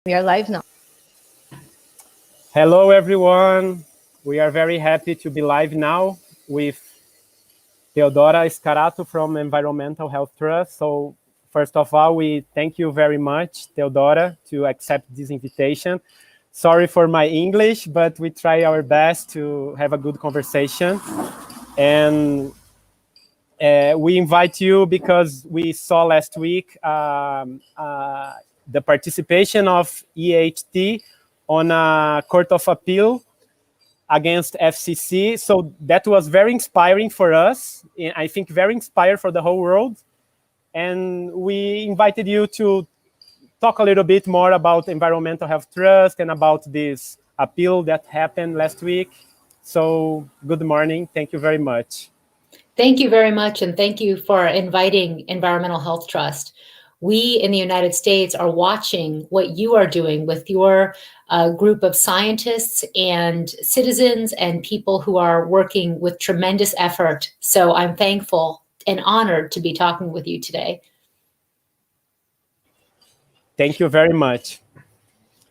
We are live now. Hello, everyone. We are very happy to be live now with Theodora Scarato from Environmental Health Trust. So first of all, we thank you very much, Theodora, to accept this invitation. Sorry for my English, but we try our best to have a good conversation. And we invite you because we saw last week the participation of EHT on a court of appeal against FCC. So that was very inspiring for us. I think very inspired for the whole world. And we invited you to talk a little bit more about Environmental Health Trust and about this appeal that happened last week. So good morning. Thank you very much. Thank you very much. And thank you for inviting Environmental Health Trust. We in the United States are watching what you are doing with your group of scientists and citizens and people who are working with tremendous effort. So I'm thankful and honored to be talking with you today. Thank you very much.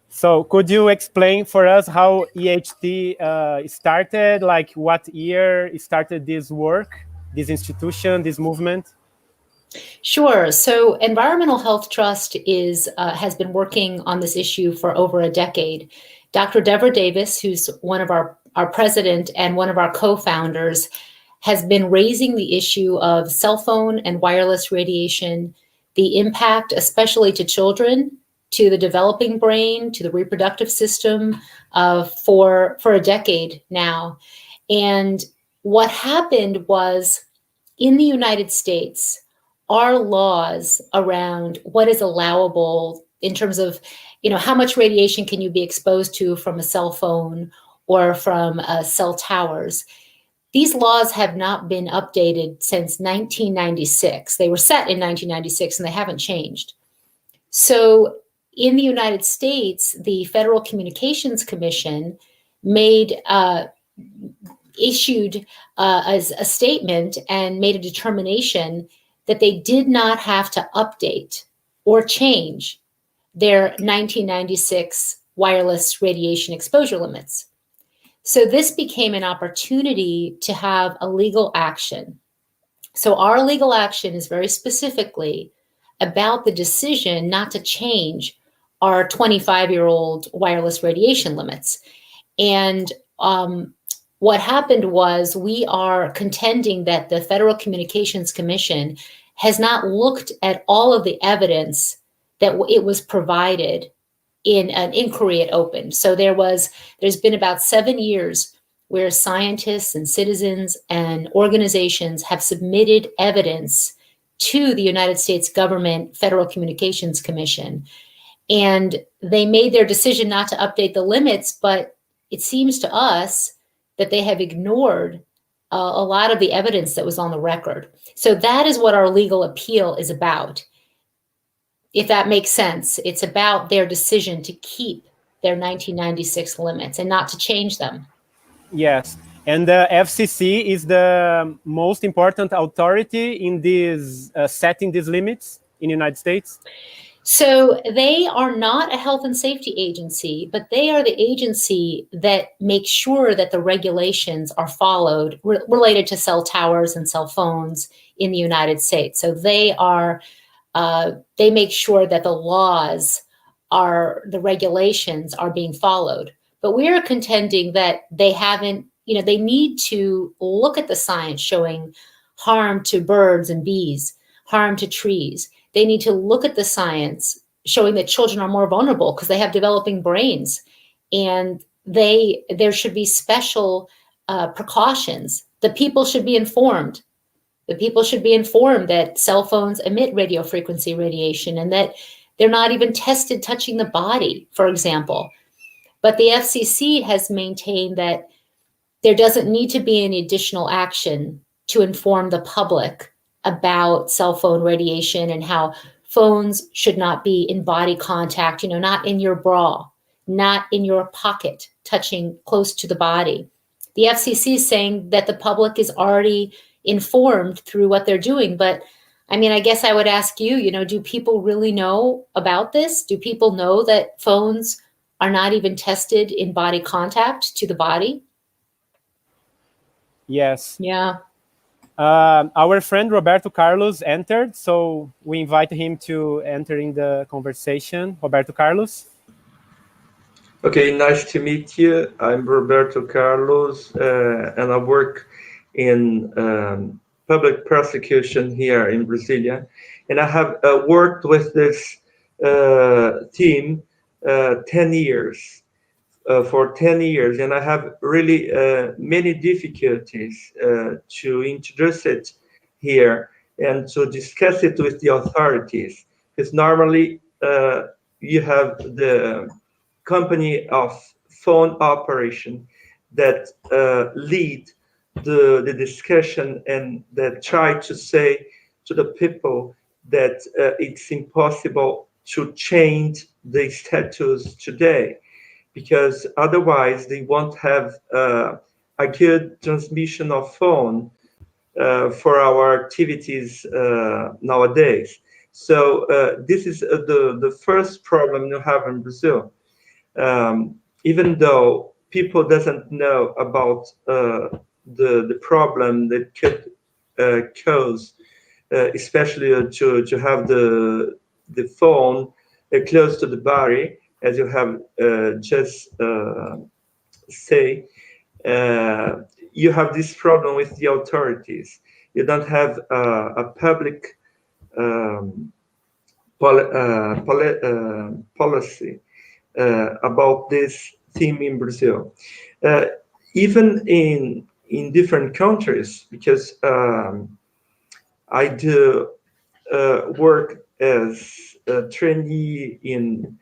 So could you explain for us how EHT started, like what year started this work, this institution, this movement? Sure. So Environmental Health Trust has been working on this issue for over a decade. Dr. Deborah Davis, who's one of our president and one of our co-founders, has been raising the issue of cell phone and wireless radiation, the impact, especially to children, to the developing brain, to the reproductive system, for a decade now. And what happened was, in the United States, our laws around what is allowable in terms of, how much radiation can you be exposed to from a cell phone or from cell towers, these laws have not been updated since 1996. They were set in 1996 and they haven't changed. So in the United States, the Federal Communications Commission issued a statement and made a determination that they did not have to update or change their 1996 wireless radiation exposure limits. So this became an opportunity to have a legal action. So our legal action is very specifically about the decision not to change our 25-year-old wireless radiation limits. And what happened was we are contending that the Federal Communications Commission has not looked at all of the evidence that it was provided in an inquiry it opened. So there's been about 7 years where scientists and citizens and organizations have submitted evidence to the United States government Federal Communications Commission. And they made their decision not to update the limits, but it seems to us that they have ignored a lot of the evidence that was on the record. So that is what our legal appeal is about. If that makes sense, it's about their decision to keep their 1996 limits and not to change them. Yes, and the FCC is the most important authority in this setting these limits in the United States? So they are not a health and safety agency, but they are the agency that makes sure that the regulations are followed related to cell towers and cell phones in the United States. So they make sure that the regulations are being followed. But we are contending that they haven't, they need to look at the science showing harm to birds and bees, harm to trees. They need to look at the science showing that children are more vulnerable because they have developing brains, and there should be special precautions. The people should be informed. The people should be informed that cell phones emit radio frequency radiation and that they're not even tested touching the body, for example. But the FCC has maintained that there doesn't need to be any additional action to inform the public about cell phone radiation and how phones should not be in body contact, not in your bra, not in your pocket, touching close to the body. The FCC is saying that the public is already informed through what they're doing, but I mean, I guess I would ask you, do people really know about this? Do people know that phones are not even tested in body contact to the body? Yes. Yeah. Our friend Roberto Carlos entered, so we invite him to enter in the conversation. Roberto Carlos. Okay, nice to meet you. I'm Roberto Carlos, and I work in public prosecution here in Brasilia. And I have worked with this team 10 years. For 10 years, and I have really many difficulties to introduce it here and to discuss it with the authorities. Because normally you have the company of phone operation that lead the discussion and that try to say to the people that it's impossible to change the status today, because otherwise they won't have a good transmission of phone for our activities nowadays. So this is the first problem you have in Brazil. Even though people doesn't know about the problem that could cause, especially to have the phone close to the body, as you have just say, you have this problem with the authorities. You don't have a public policy about this theme in Brazil. Even in different countries, because I do work as a trainee in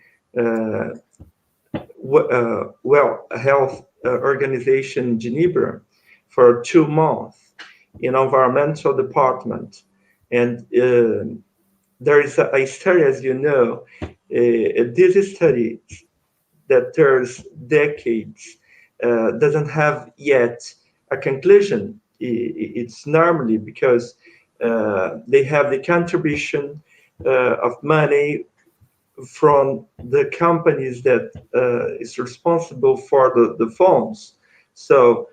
health organization in Geneva for 2 months in environmental department. And there is a study, as you know, this study that there's decades doesn't have yet a conclusion. It's normally because they have the contribution of money from the companies that is responsible for the phones. So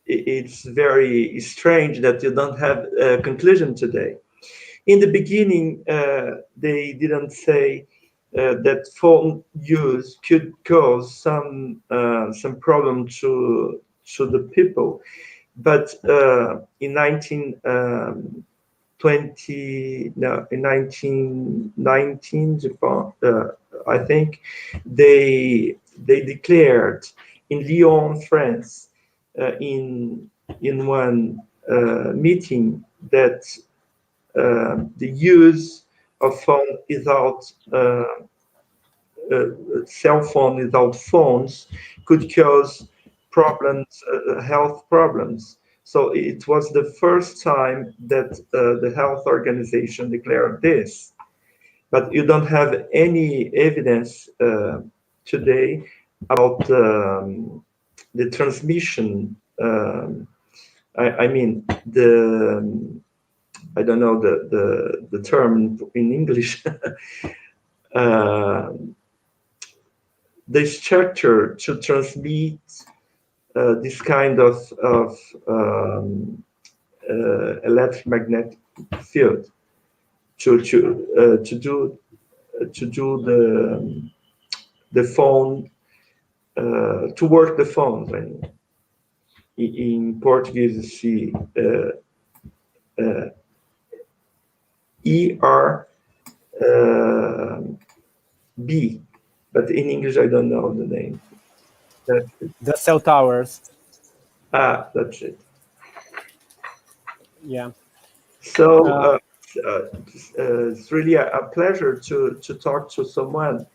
it's very strange that you don't have a conclusion today. In the beginning, they didn't say that phone use could cause some problem to the people, but in 1919, Japan, I think they declared in Lyon, France, in one meeting that the use of phone without cell phone without phones could cause problems, health problems. So it was the first time that the health organization declared this, but you don't have any evidence today about the transmission. I mean, I don't know the term in English. The structure to transmit this kind of electromagnetic field to do the phone to work the phones. I mean, in Portuguese, you see ERB, but in English I don't know the name. The cell towers. That's it. Yeah. So it's really a pleasure to talk to someone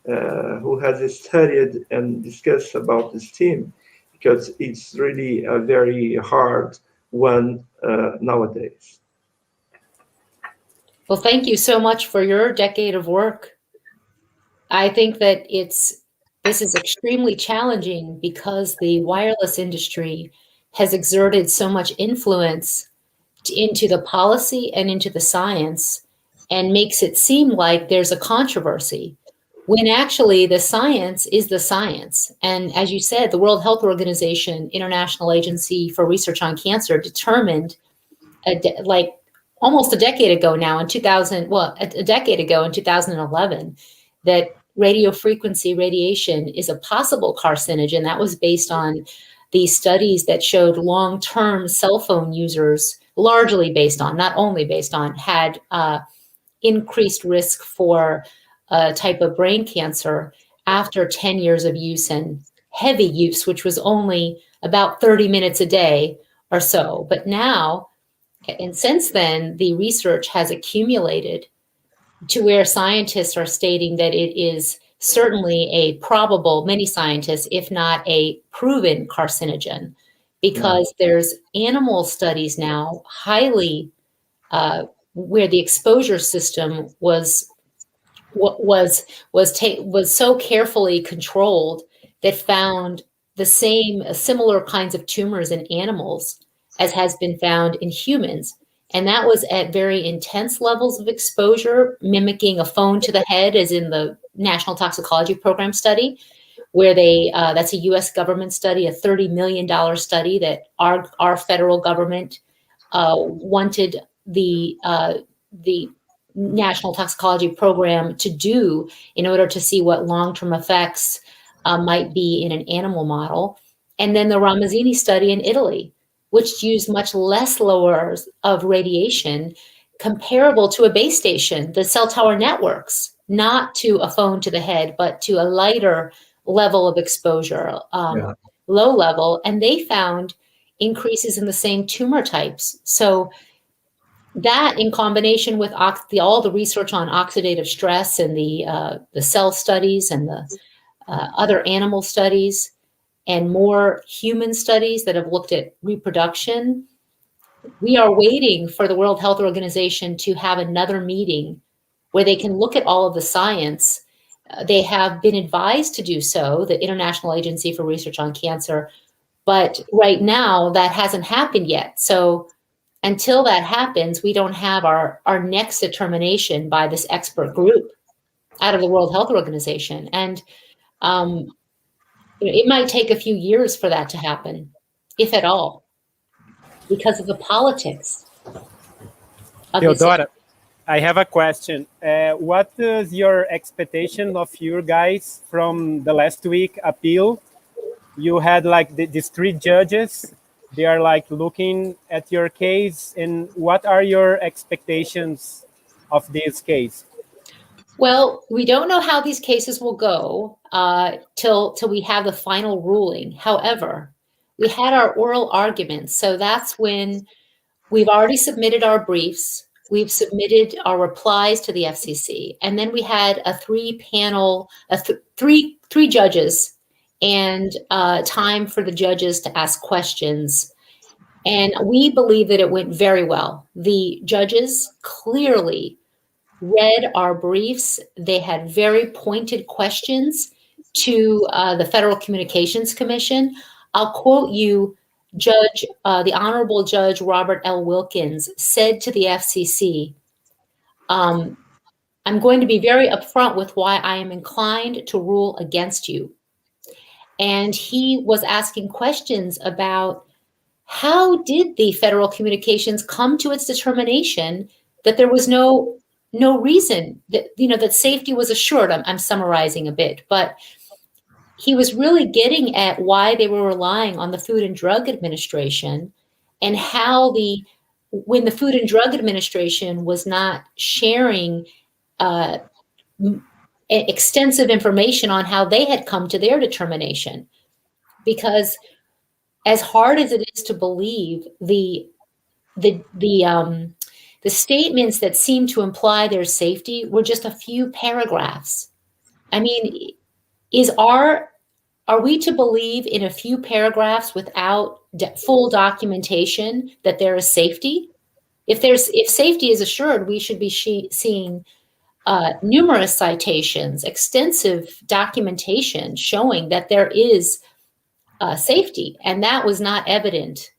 who has studied and discussed about this theme, because it's really a very hard one nowadays. Well, thank you so much for your decade of work. I think that this is extremely challenging because the wireless industry has exerted so much influence into the policy and into the science and makes it seem like there's a controversy, when actually the science is the science. And as you said, the World Health Organization, International Agency for Research on Cancer, determined like almost a decade ago now in 2011, that radio frequency radiation is a possible carcinogen. That was based on these studies that showed long-term cell phone users, largely based on, not only based on, had increased risk for a type of brain cancer after 10 years of use and heavy use, which was only about 30 minutes a day or so. But now, and since then, the research has accumulated to where scientists are stating that it is certainly a probable, many scientists, if not a proven carcinogen, because there's animal studies now highly, where the exposure system was so carefully controlled that found the same similar kinds of tumors in animals as has been found in humans. And that was at very intense levels of exposure, mimicking a phone to the head, as in the National Toxicology Program study, where that's a US government study, a $30 million study that our federal government wanted the National Toxicology Program to do in order to see what long-term effects might be in an animal model. And then the Ramazzini study in Italy, which used much less lowers of radiation comparable to a base station, the cell tower networks, not to a phone to the head, but to a lighter level of exposure, low level. And they found increases in the same tumor types. So that, in combination with all the research on oxidative stress and the cell studies and the other animal studies, and more human studies that have looked at reproduction, we are waiting for the World Health Organization to have another meeting where they can look at all of the science. They have been advised to do so, the International Agency for Research on Cancer, but right now that hasn't happened yet. So until that happens, we don't have our next determination by this expert group out of the World Health Organization. And it might take a few years for that to happen, if at all, because of the politics of Theodora, I have a question. What is your expectation of your guys from the last week appeal? You had like these 3 judges. They are like looking at your case. And what are your expectations of this case? Well, we don't know how these cases will go till we have the final ruling. However, we had our oral arguments. So that's when we've already submitted our briefs. We've submitted our replies to the FCC. And then we had a 3-panel, three judges, and time for the judges to ask questions. And we believe that it went very well. The judges clearly read our briefs. They had very pointed questions to the Federal Communications Commission. I'll quote you, the Honorable Judge Robert L. Wilkins said to the FCC, I'm going to be very upfront with why I am inclined to rule against you. And he was asking questions about how did the Federal Communications come to its determination that there was no reason that, that safety was assured. I'm summarizing a bit, but he was really getting at why they were relying on the Food and Drug Administration, and how when the Food and Drug Administration was not sharing extensive information on how they had come to their determination. Because as hard as it is to believe, the statements that seem to imply their safety were just a few paragraphs. I mean, are we to believe in a few paragraphs without full documentation that there is safety? If safety is assured, we should be seeing numerous citations, extensive documentation showing that there is safety, and that was not evident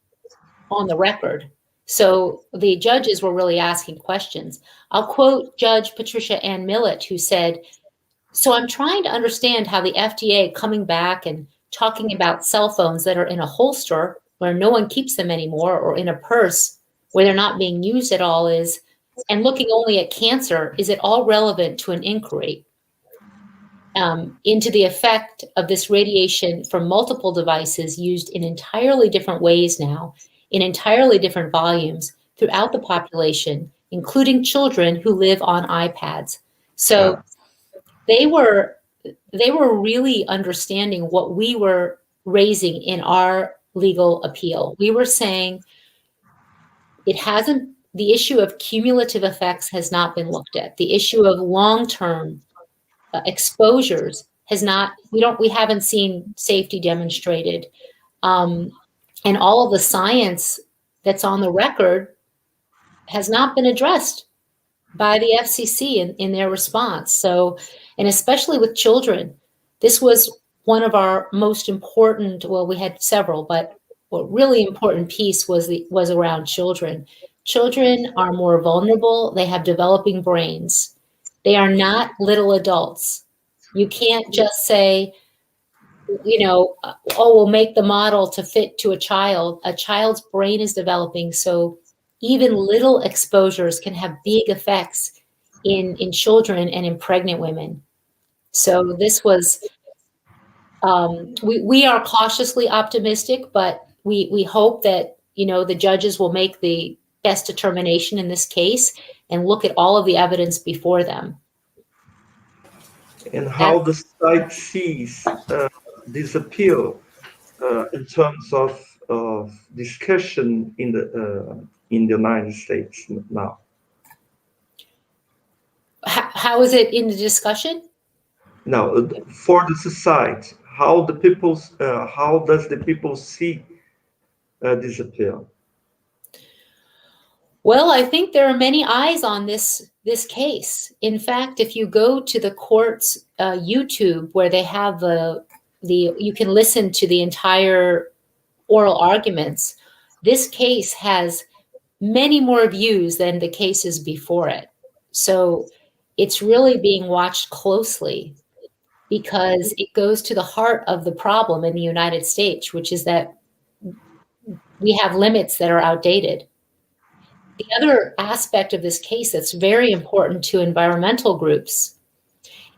on the record. So the judges were really asking questions. I'll quote Judge Patricia Ann Millett, who said, "So I'm trying to understand how the FDA coming back and talking about cell phones that are in a holster where no one keeps them anymore, or in a purse where they're not being used at all is, and looking only at cancer, is it all relevant to an inquiry into the effect of this radiation from multiple devices used in entirely different ways now, in entirely different volumes throughout the population, including children who live on iPads?" So they were really understanding what we were raising in our legal appeal. We were saying the issue of cumulative effects has not been looked at. The issue of long-term exposures we haven't seen safety demonstrated. And all of the science that's on the record has not been addressed by the FCC in their response. So, and especially with children, this was one of our most important, well, we had several, but what really important piece was around children. Children are more vulnerable. They have developing brains. They are not little adults. You can't just say, we'll make the model to fit to a child. A child's brain is developing, so even little exposures can have big effects in children and in pregnant women. So this was, we are cautiously optimistic, but we hope that, the judges will make the best determination in this case and look at all of the evidence before them. And how the site sees this appeal in terms of discussion in the United States now. How is it in the discussion? No, for the society, how does the people see this appeal? Well, I think there are many eyes on this case. In fact, if you go to the court's YouTube, where they have you can listen to the entire oral arguments, this case has many more views than the cases before it. So it's really being watched closely because it goes to the heart of the problem in the United States, which is that we have limits that are outdated. The other aspect of this case that's very important to environmental groups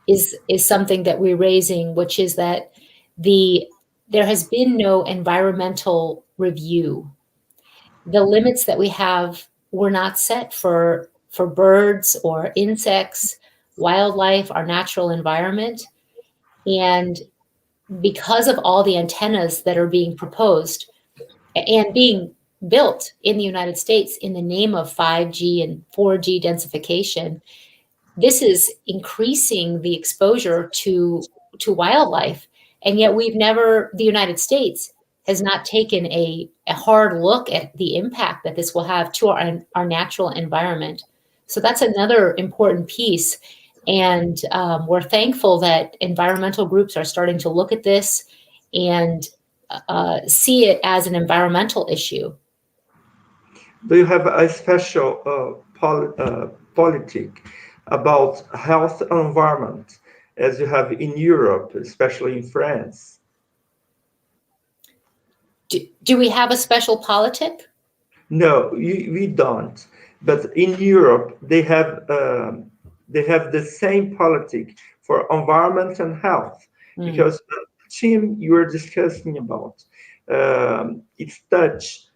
is something that we're raising, which is that there has been no environmental review. The limits that we have were not set for birds or insects, wildlife, our natural environment. And because of all the antennas that are being proposed and being built in the United States in the name of 5G and 4G densification, this is increasing the exposure to wildlife. And yet the United States has not taken a hard look at the impact that this will have to our natural environment. So that's another important piece. And we're thankful that environmental groups are starting to look at this and see it as an environmental issue. Do you have a special politic about health and environment as you have in Europe, especially in France? Do we have a special politic? No, we don't. But in Europe, they have the same politic for environment and health, because the team you were discussing about, it touched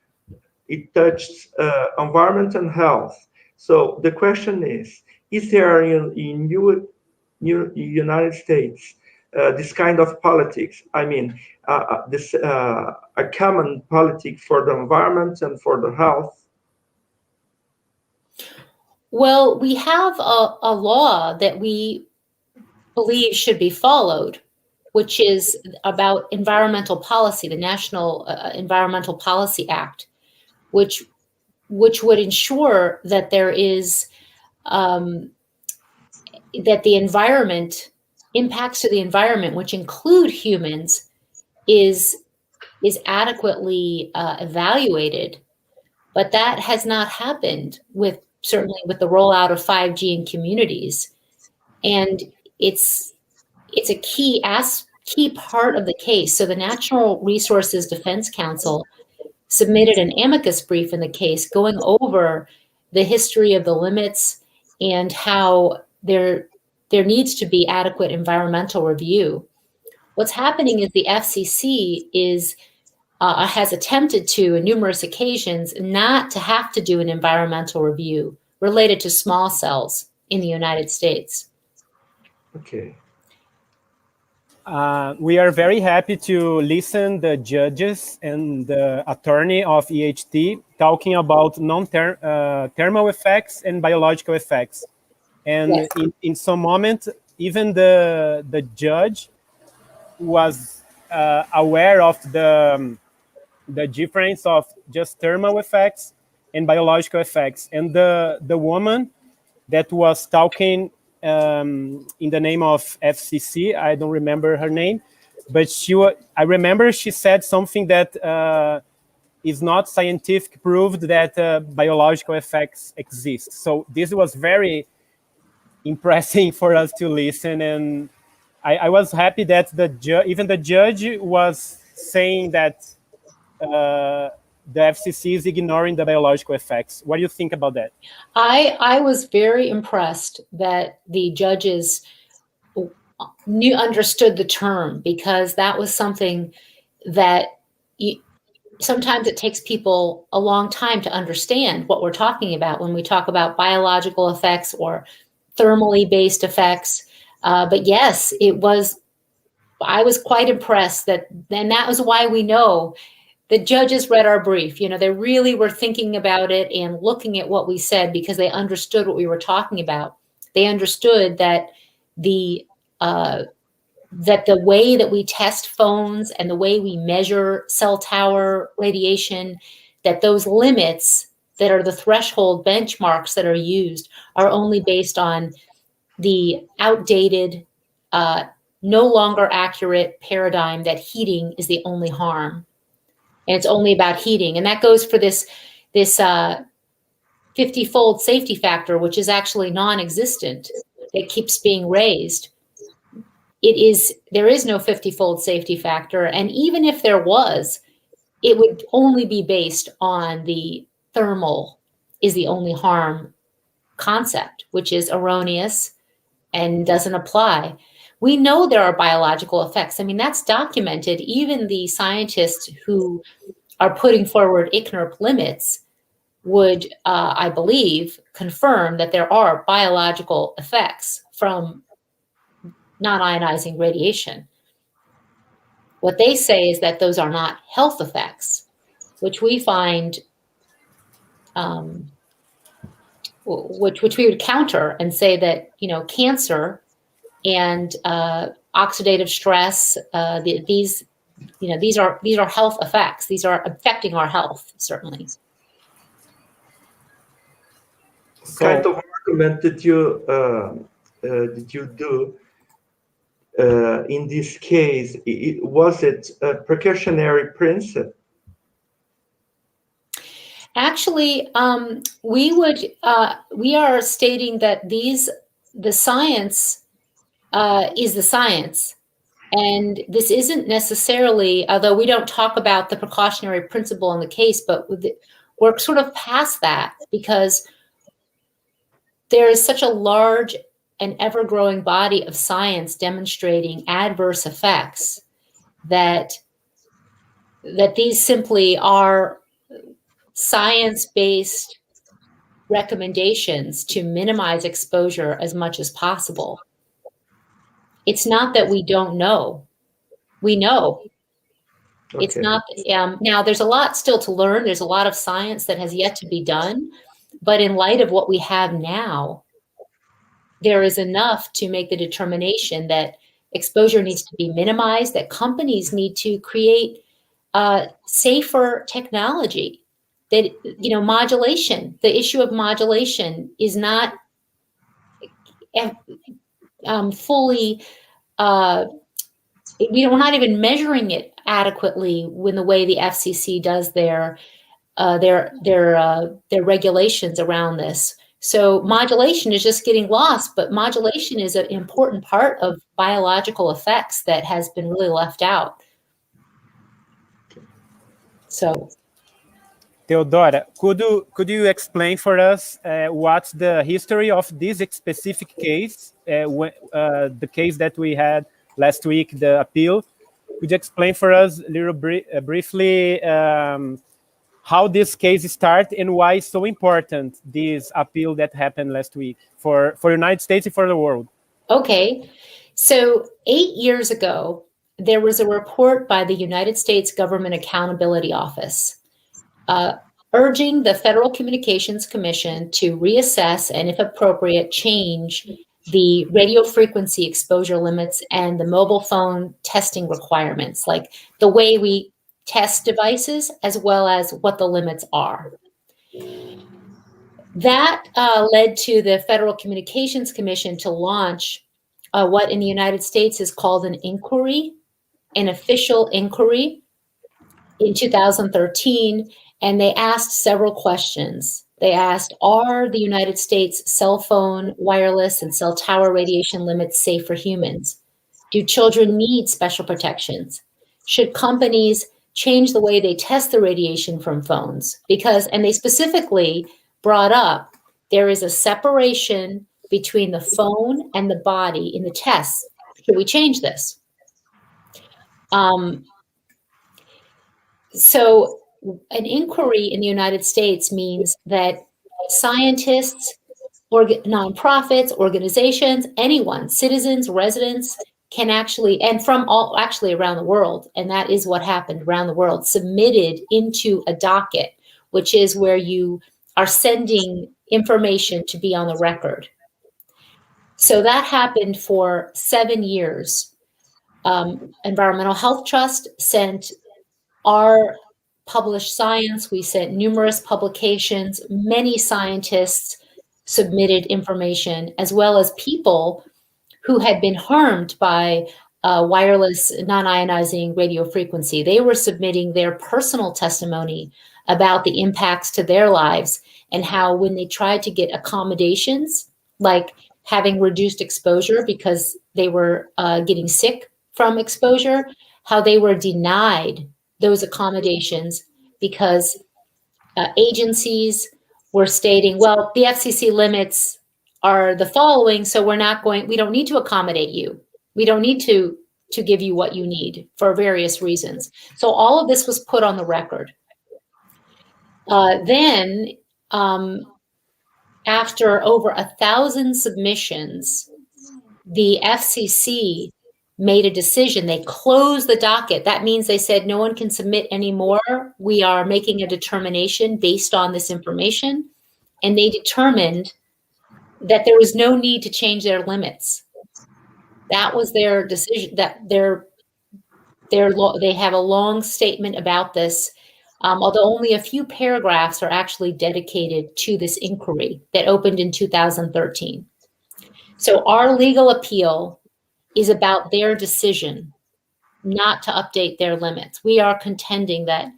environment and health. So the question is there in United States this kind of politics? I mean, a common politic for the environment and for the health? Well, we have a law that we believe should be followed, which is about environmental policy, the National Environmental Policy Act, which would ensure that there is that the environment, impacts to the environment, which include humans, is adequately evaluated But that has not happened certainly with the rollout of 5G in communities. And it's a key part of the case. So the Natural Resources Defense Council submitted an amicus brief in the case going over the history of the limits and how there needs to be adequate environmental review. What's happening is the FCC has attempted to, on numerous occasions, not to have to do an environmental review related to small cells in the United States. Okay. We are very happy to listen the judges and the attorney of EHT talking about thermal effects and biological effects. And Yes. in some moment, even the judge was aware of the difference of just thermal effects and biological effects. And the woman that was talking in the name of FCC, I don't remember her name, but I remember she said something that is not scientific proved that biological effects exist. So this was very impressive for us to listen, and I was happy that even the judge was saying that the FCC is ignoring the biological effects. What do you think about that? I was very impressed that the judges understood the term, because that was something that sometimes it takes people a long time to understand what we're talking about when we talk about biological effects or thermally based effects. But yes, I was quite impressed and that was why we know the judges read our brief. They really were thinking about it and looking at what we said, because they understood what we were talking about. They understood that the way that we test phones and the way we measure cell tower radiation, that those limits that are the threshold benchmarks that are used are only based on the outdated, no longer accurate paradigm that heating is the only harm. And it's only about heating. And that goes for this 50-fold safety factor, which is actually non-existent. It keeps being raised. There is no 50-fold safety factor. And even if there was, it would only be based on the thermal is the only harm concept, which is erroneous and doesn't apply. We know there are biological effects. I mean, that's documented. Even the scientists who are putting forward ICNIRP limits would, I believe, confirm that there are biological effects from non-ionizing radiation. What they say is that those are not health effects, which we find, which we would counter and say that, cancer and oxidative stress, these are health effects. These are affecting our health, certainly. What kind of argument did you do in this case? Was it a precautionary principle? Actually, we are stating that the science is the science. And this isn't necessarily, although we don't talk about the precautionary principle in the case, but we're sort of past that, because there is such a large and ever-growing body of science demonstrating adverse effects that these simply are science-based recommendations to minimize exposure as much as possible. It's not that we don't know. We know. Okay. It's not, now there's a lot still to learn. There's a lot of science that has yet to be done. But in light of what we have now, there is enough to make the determination that exposure needs to be minimized, that companies need to create safer technology, that, modulation, the issue of modulation is not fully, we're not even measuring it adequately in the way the FCC does their their regulations around this. So modulation is just getting lost, but modulation is an important part of biological effects that has been really left out. So, Theodora, could you explain for us what's the history of this specific case, the case that we had last week, the appeal? Could you explain for us a little briefly how this case started and why it's so important, this appeal that happened last week for United States and for the world? Okay, so 8 years ago, there was a report by the United States Government Accountability Office urging the Federal Communications Commission to reassess and, if appropriate, change the radio frequency exposure limits and the mobile phone testing requirements, like the way we test devices as well as what the limits are. That led to the Federal Communications Commission to launch what in the United States is called an inquiry, an official inquiry in 2013, and they asked several questions. They asked, are the United States cell phone, wireless, and cell tower radiation limits safe for humans? Do children need special protections? Should companies change the way they test the radiation from phones? Because, and they specifically brought up, there is a separation between the phone and the body in the tests. Should we change this? So an inquiry in the United States means that scientists, nonprofits, organizations, anyone, citizens, residents, can actually, and from all, actually around the world, and that is what happened around the world, submitted into a docket, which is where you are sending information to be on the record. So that happened for 7 years. Environmental Health Trust sent our published science. We sent numerous publications. Many scientists submitted information, as well as people who had been harmed by wireless non-ionizing radio frequency. They were submitting their personal testimony about the impacts to their lives and how when they tried to get accommodations, like having reduced exposure because they were getting sick from exposure, how they were denied those accommodations because agencies were stating, well, the FCC limits are the following, so we don't need to accommodate you. We don't need to give you what you need for various reasons. So all of this was put on the record. Then, after over 1,000 submissions, the FCC made a decision. They closed the docket. That means they said no one can submit anymore. We are making a determination based on this information. And they determined that there was no need to change their limits. That was their decision. That they have a long statement about this, although only a few paragraphs are actually dedicated to this inquiry that opened in 2013. So our legal appeal is about their decision not to update their limits. We are contending that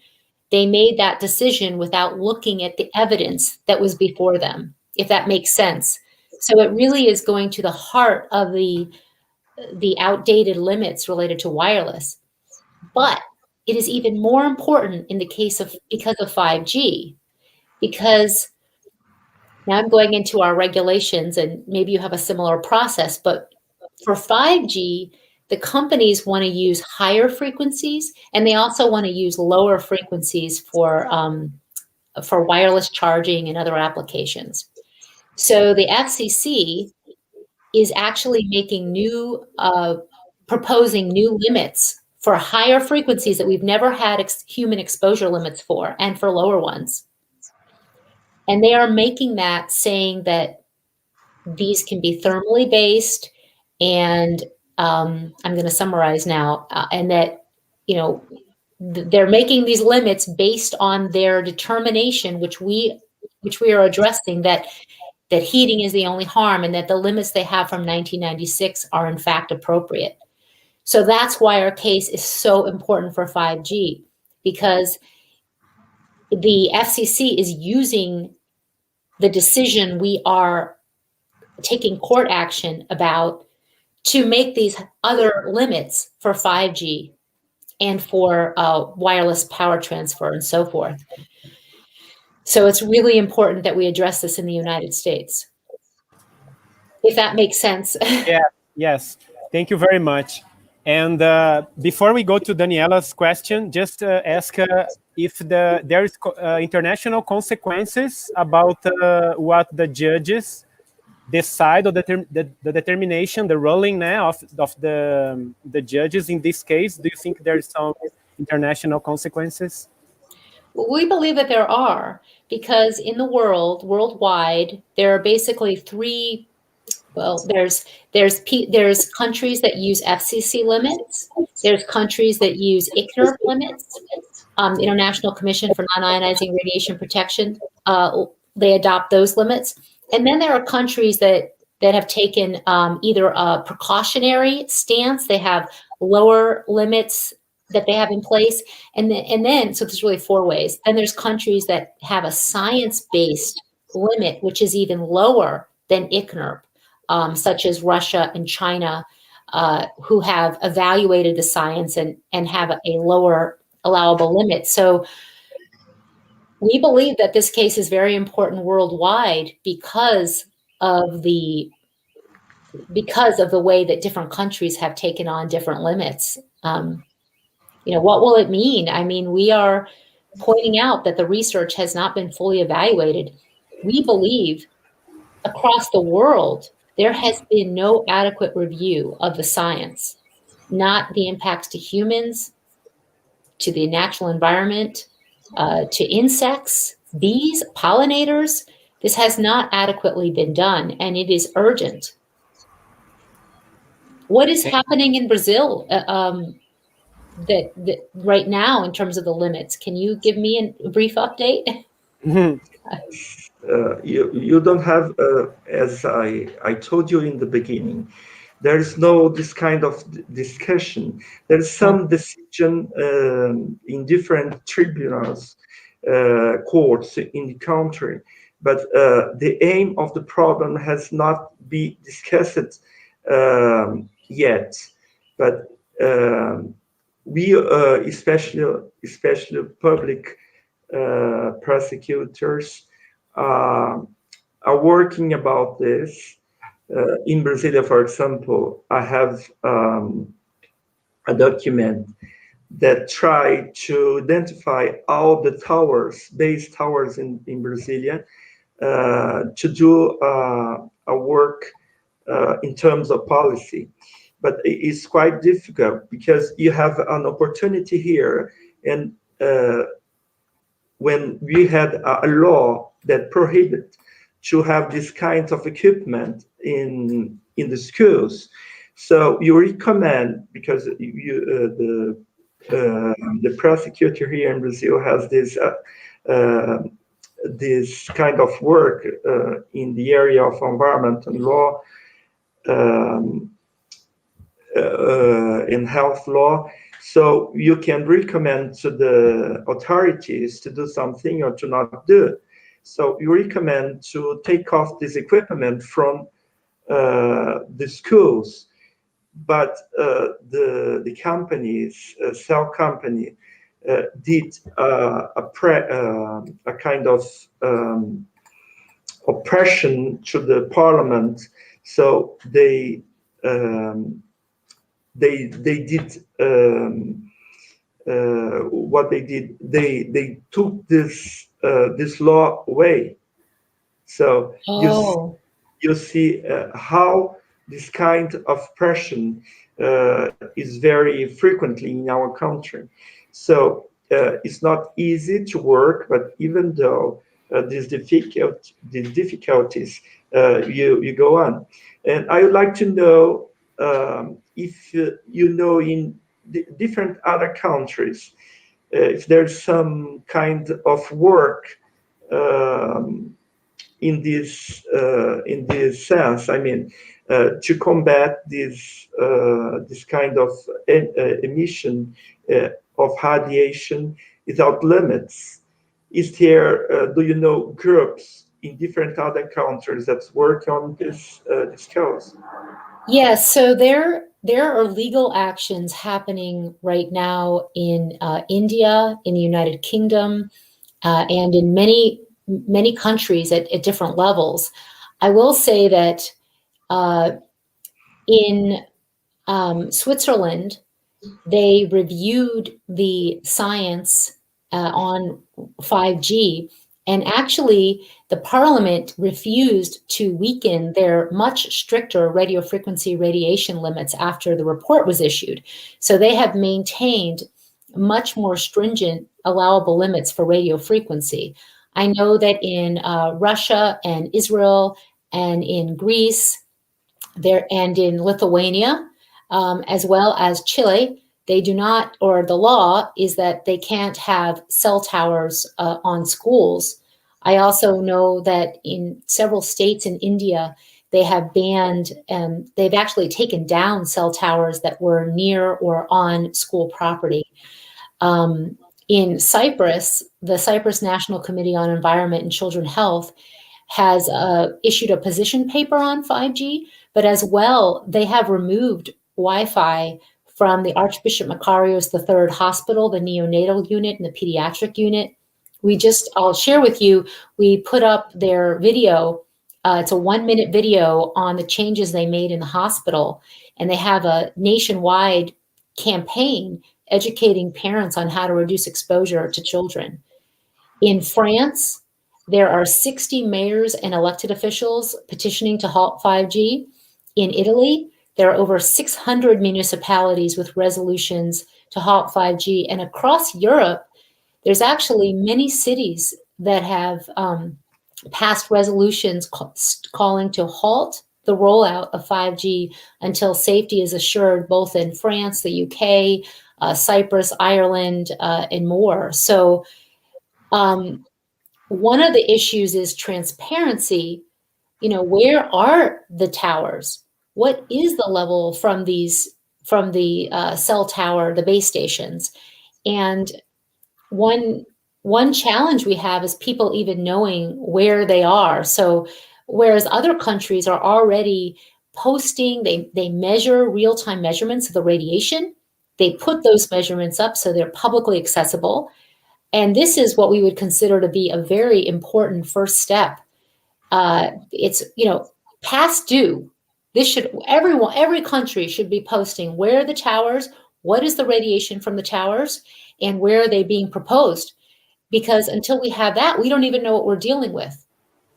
they made that decision without looking at the evidence that was before them, if that makes sense. So it really is going to the heart of the outdated limits related to wireless. But it is even more important in the case of, because of 5G, because now I'm going into our regulations and maybe you have a similar process, but for 5G, the companies want to use higher frequencies and they also want to use lower frequencies for wireless charging and other applications. So the FCC is actually making proposing new limits for higher frequencies that we've never had human exposure limits for, and for lower ones. And they are making that, saying that these can be thermally based, and I'm going to summarize now, and that, they're making these limits based on their determination, which we are addressing, that heating is the only harm, and that the limits they have from 1996 are in fact appropriate. So that's why our case is so important for 5G, because the FCC is using the decision we are taking court action about to make these other limits for 5G and for wireless power transfer and so forth. So it's really important that we address this in the United States. If that makes sense. Yeah, yes. Thank you very much. And before we go to Daniela's question, just ask if there is international consequences about what the judges decide, or the determination, the ruling now of the judges in this case. Do you think there's some international consequences? We believe that there are, because in the worldwide, there are basically three. Well, there's countries that use FCC limits. There's countries that use ICNIRP limits. The International Commission for Non-Ionizing Radiation Protection, they adopt those limits. And then there are countries that have taken either a precautionary stance. They have lower limits that they have in place. And then, so there's really four ways. And there's countries that have a science-based limit, which is even lower than ICNIRP. Such as Russia and China, who have evaluated the science and have a lower allowable limit. So we believe that this case is very important worldwide because of the way that different countries have taken on different limits. What will it mean? I mean, we are pointing out that the research has not been fully evaluated. We believe across the world, there has been no adequate review of the science, not the impacts to humans, to the natural environment, to insects, bees, pollinators. This has not adequately been done, and it is urgent. What is happening in Brazil that right now in terms of the limits? Can you give me a brief update? You don't have, as I told you in the beginning, there is no this kind of discussion. There is some decision in different tribunals, courts in the country, but the aim of the problem has not been discussed yet. But we, especially public prosecutors, are working about this. In Brasilia, for example, I have a document that tried to identify all the towers, base towers in Brasilia, to do a work in terms of policy. But it's quite difficult because you have an opportunity here, and when we had a law that prohibited to have this kind of equipment in the schools, so you recommend, because the prosecutor here in Brazil has this kind of work in the area of environmental law, in health law. So you can recommend to the authorities to do something or to not do. So you recommend to take off this equipment from the schools, but the companies, cell company, did a kind of oppression to the parliament. So they did what they did. They took this law away. So you see how this kind of oppression is very frequently in our country. So it's not easy to work, but even though these difficulties, you go on. And I would like to know if you know in different other countries, if there's some kind of work in this sense. I mean, to combat this kind of emission of radiation without limits. is there, do you know, groups in different other countries that work on this cause? Yes, so there are legal actions happening right now in India, in the United Kingdom, and in many countries at different levels. I will say that in Switzerland, they reviewed the science on 5G, and actually the parliament refused to weaken their much stricter radio frequency radiation limits after the report was issued. So they have maintained much more stringent allowable limits for radio frequency. I know that in Russia and Israel and in Greece and in Lithuania, as well as Chile, they do not, or the law is that they can't have cell towers on schools. I also know that in several states in India, they have banned, they've actually taken down cell towers that were near or on school property. In Cyprus, the Cyprus National Committee on Environment and Children Health has issued a position paper on 5G, but as well, they have removed Wi-Fi from the Archbishop Macarius III Hospital, the neonatal unit and the pediatric unit. I'll share with you, we put up their video. It's a 1-minute video on the changes they made in the hospital. And they have a nationwide campaign educating parents on how to reduce exposure to children. In France, there are 60 mayors and elected officials petitioning to halt 5G. In Italy, there are over 600 municipalities with resolutions to halt 5G. And across Europe, there's actually many cities that have passed resolutions calling to halt the rollout of 5G until safety is assured, both in France, the UK, Cyprus, Ireland, and more. So one of the issues is transparency. Where are the towers? What is the level from the cell tower, the base stations? And one challenge we have is people even knowing where they are. So whereas other countries are already posting, they measure real-time measurements of the radiation. They put those measurements up so they're publicly accessible. And this is what we would consider to be a very important first step. It's, past due. Every country should be posting where are the towers, what is the radiation from the towers, and where are they being proposed? Because until we have that, we don't even know what we're dealing with.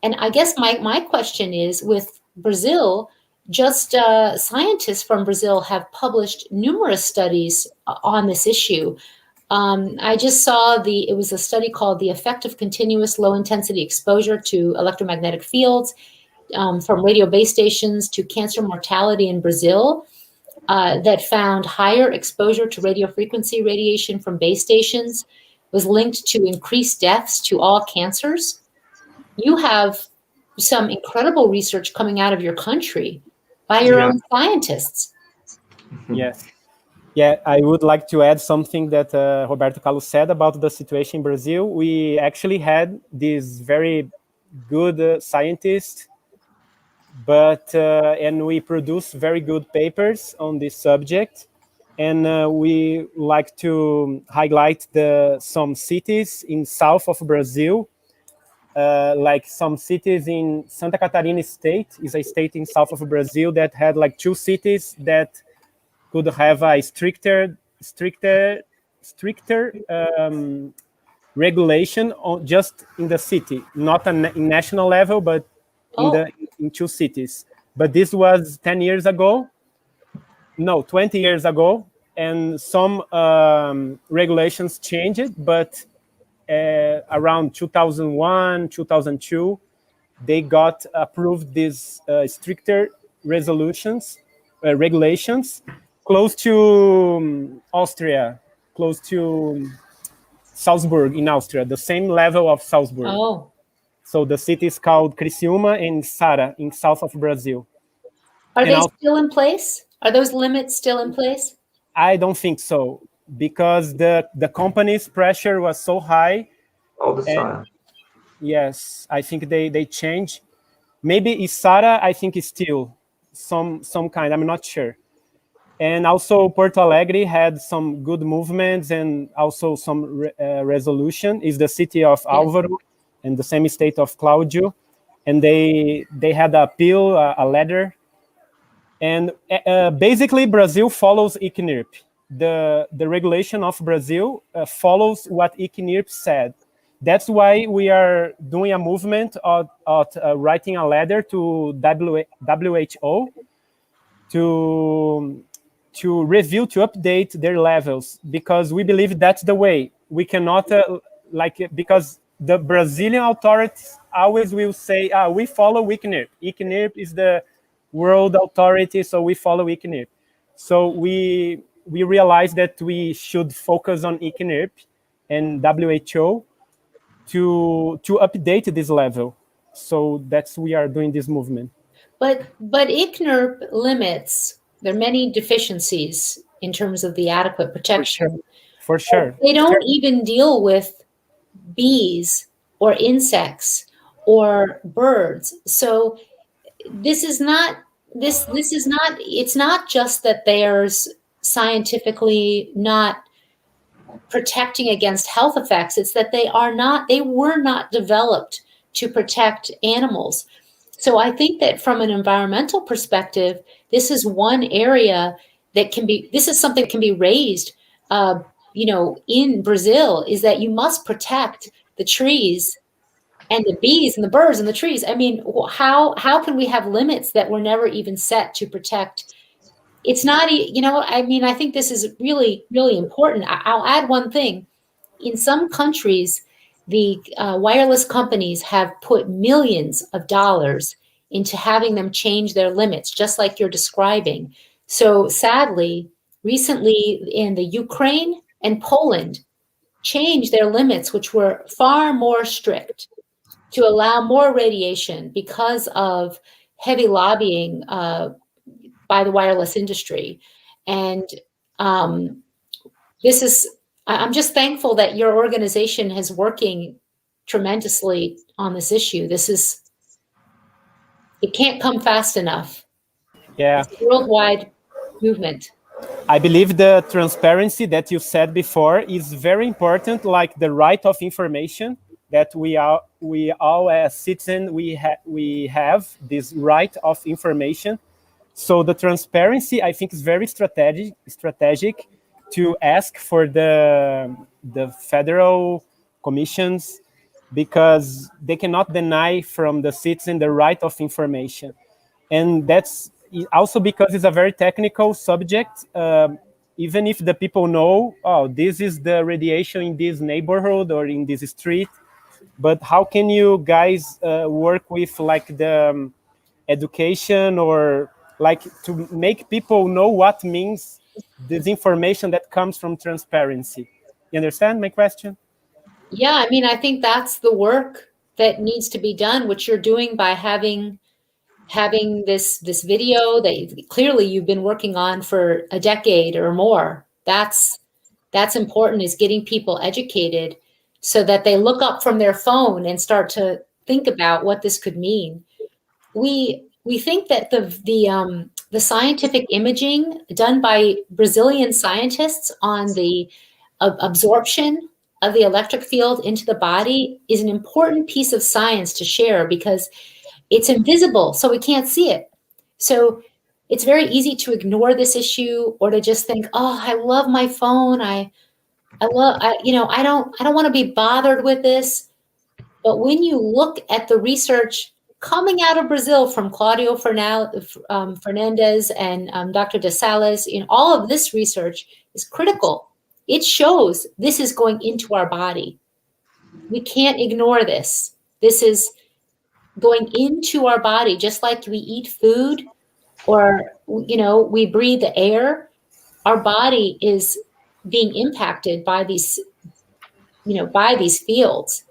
And I guess my question is, with Brazil, just scientists from Brazil have published numerous studies on this issue. I just saw it was a study called The Effect of Continuous Low Intensity Exposure to Electromagnetic Fields from radio base stations to cancer mortality in Brazil that found higher exposure to radio frequency radiation from base stations was linked to increased deaths to all cancers. You have some incredible research coming out of your country by your own scientists. Yes. Yeah, I would like to add something that Roberto Carlos said about the situation in Brazil. We actually had this very good scientist, and we produce very good papers on this subject. And we like to highlight some cities in south of Brazil, like some cities in Santa Catarina state, is a state in south of Brazil that had like 2 cities that could have a stricter regulation just in the city, not in national level, but in 2 cities. But this was 20 years ago, and some regulations changed, but around 2001, 2002, they got approved these stricter regulations close to Austria, close to Salzburg in Austria, the same level of Salzburg. Oh. So the city is called Criciúma and Sara in south of Brazil. Are they still in place? Are those limits still in place? I don't think so, because the company's pressure was so high all the time. Yes, I think they change. Maybe Isara, I think is still some kind, I'm not sure. And also Porto Alegre had some good movements and also some resolution. Is the city of Álvaro and the same state of Cláudio. And they had a appeal, a letter. And basically Brazil follows ICNIRP. The regulation of Brazil follows what ICNIRP said. That's why we are doing a movement of writing a letter to WHO to review, to update their levels, because we believe that's the way. We cannot, because the Brazilian authorities always will say, we follow ICNIRP. ICNIRP is the world authority, so we follow ICNIRP. So we realized that we should focus on ICNIRP and WHO to update this level. So that's we are doing this movement. But ICNIRP limits, there are many deficiencies in terms of the adequate protection. For sure. They don't even deal with bees or insects or birds. So this is not, it's not just that there's scientifically not protecting against health effects. It's that they were not developed to protect animals. So I think that from an environmental perspective, this is one area that this is something that can be raised, in Brazil, is that you must protect the trees and the bees and the birds and the trees. I mean, how can we have limits that were never even set to protect? It's not, I think this is really, really important. I'll add one thing. In some countries, the wireless companies have put millions of dollars into having them change their limits, just like you're describing. So sadly, recently in the Ukraine and Poland changed their limits, which were far more strict, to allow more radiation because of heavy lobbying by the wireless industry. And I'm just thankful that your organization is working tremendously on this issue. It can't come fast enough. Yeah. It's a worldwide movement. I believe the transparency that you said before is very important, like the right of information that we all as citizens, we have this right of information. So the transparency, I think, is very strategic to ask for the federal commissions, because they cannot deny from the citizen the right of information. And that's also because it's a very technical subject. Even if the people know, this is the radiation in this neighborhood or in this street, but how can you guys work with like the education or like to make people know what means this information that comes from transparency? You understand my question? Yeah, I think that's the work that needs to be done, which you're doing by having this video that clearly you've been working on for a decade or more. That's important, is getting people educated so that they look up from their phone and start to think about what this could mean. We think that the scientific imaging done by Brazilian scientists on the absorption of the electric field into the body is an important piece of science to share, because it's invisible, so we can't see it. So it's very easy to ignore this issue or to just think, I love my phone. I don't want to be bothered with this. But when you look at the research coming out of Brazil from Claudio Fernandez and Dr. De Salles, all of this research is critical. It shows this is going into our body. We can't ignore this. This is going into our body, just like we eat food or, we breathe the air. Our body is being impacted by these, by these fields.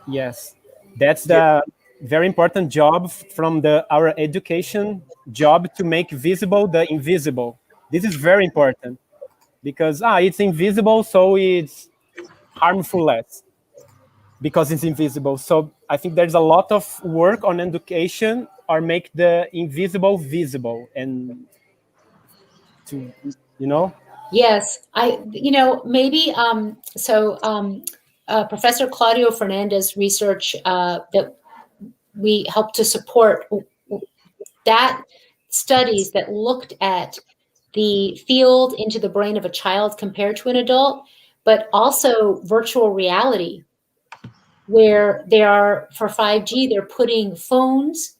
Yes, that's the very important job from our education job, to make visible the invisible. This is very important because it's invisible, so it's harmful less. because it's invisible. So I think there's a lot of work on education or make the invisible visible, and to, you know. Yes, maybe Professor Claudio Fernandez research that we helped to support, that studies that looked at the field into the brain of a child compared to an adult, but also virtual reality, where they are, for 5G, they're putting phones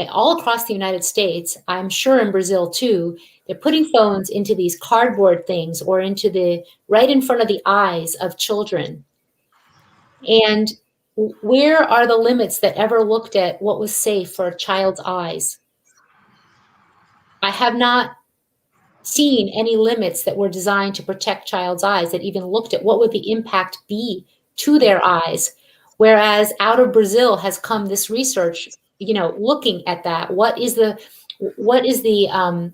all across the United States, I'm sure in Brazil too, they're putting phones into these cardboard things or right in front of the eyes of children. And where are the limits that ever looked at what was safe for a child's eyes? I have not seen any limits that were designed to protect child's eyes that even looked at what would the impact be to their eyes. Whereas out of Brazil has come this research, looking at that. What is the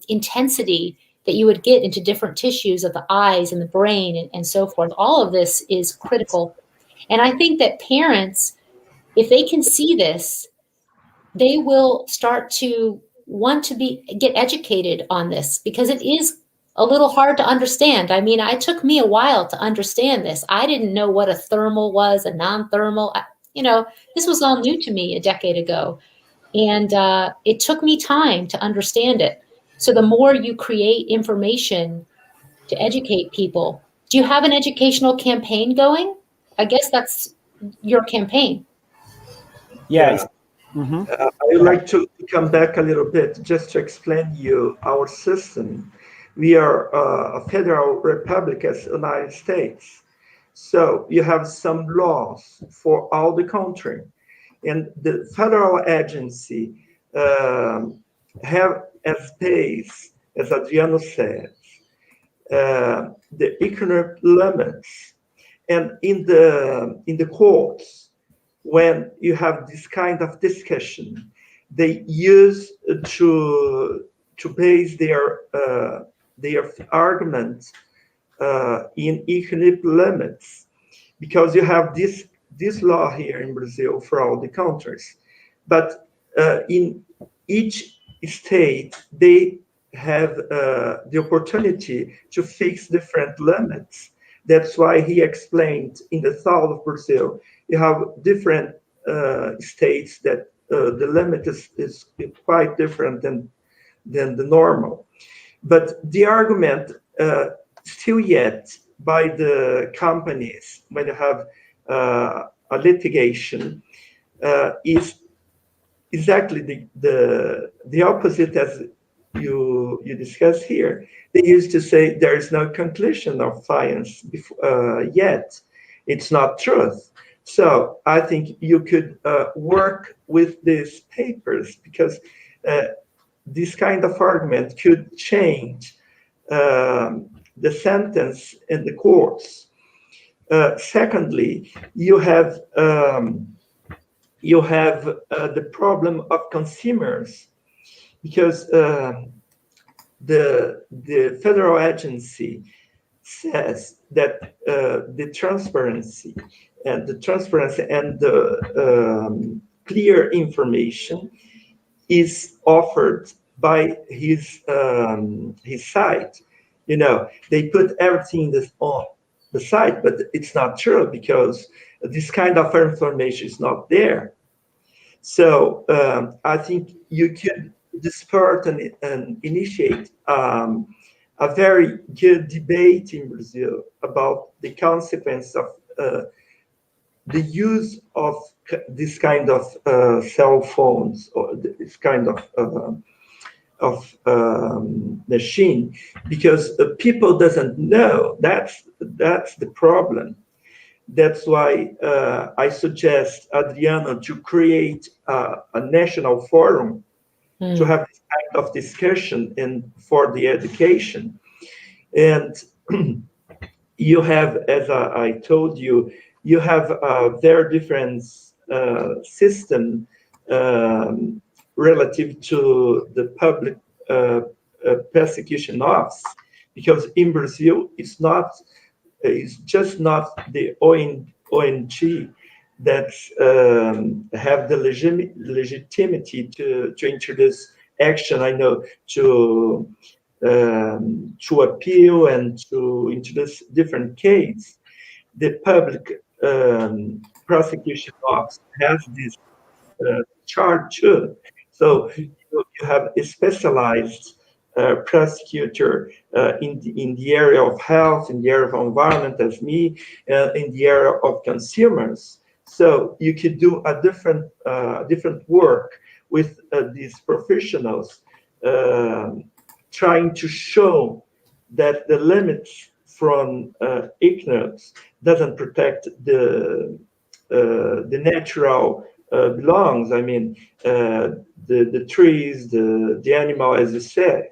intensity that you would get into different tissues of the eyes and the brain and so forth? All of this is critical. And I think that parents, if they can see this, they will start to want to get educated on this, because it is a little hard to understand. I mean, it took me a while to understand this. I didn't know what a thermal was, a non-thermal. This was all new to me a decade ago. And it took me time to understand it. So the more you create information to educate people, do you have an educational campaign going? I guess that's your campaign. Yeah. I would like to come back a little bit just to explain you our system. We are a federal republic as the United States. So you have some laws for all the country. And the federal agency have as base, as Adriano said, the economic limits. And in the courts, when you have this kind of discussion, they use to base their argument in economic limits, because you have this law here in Brazil for all the countries, but in each state they have the opportunity to fix different limits. That's why he explained in the south of Brazil, you have different states that the limit is quite different than the normal. But the argument still yet by the companies when you have a litigation is exactly the opposite as you discussed here. They used to say there is no conclusion of science yet. It's not truth. So I think you could work with these papers, because this kind of argument could change the sentence in the courts. Secondly, you have the problem of consumers, because the federal agency says that the transparency and the clear information is offered by his site. They put everything on the site, but it's not true, because this kind of information is not there. So I think you could disperse and initiate a very good debate in Brazil about the consequence of the use of this kind of cell phones, or this kind of machine, because people doesn't know. That's the problem. That's why I suggest Adriano to create a national forum to have this kind of discussion and for the education. And you have, as I told you, you have a very different system relative to the public prosecution office, because in Brazil it's just not the ONG that have the legitimacy to introduce action. I know to appeal and to introduce different cases. The public prosecution office has this charge too. So you have a specialized prosecutor in the area of health, in the area of environment, as me, in the area of consumers. So you could do a different work with these professionals, trying to show that the limits from ignorance doesn't protect the natural belongs. I mean, the trees, the animal, as you said.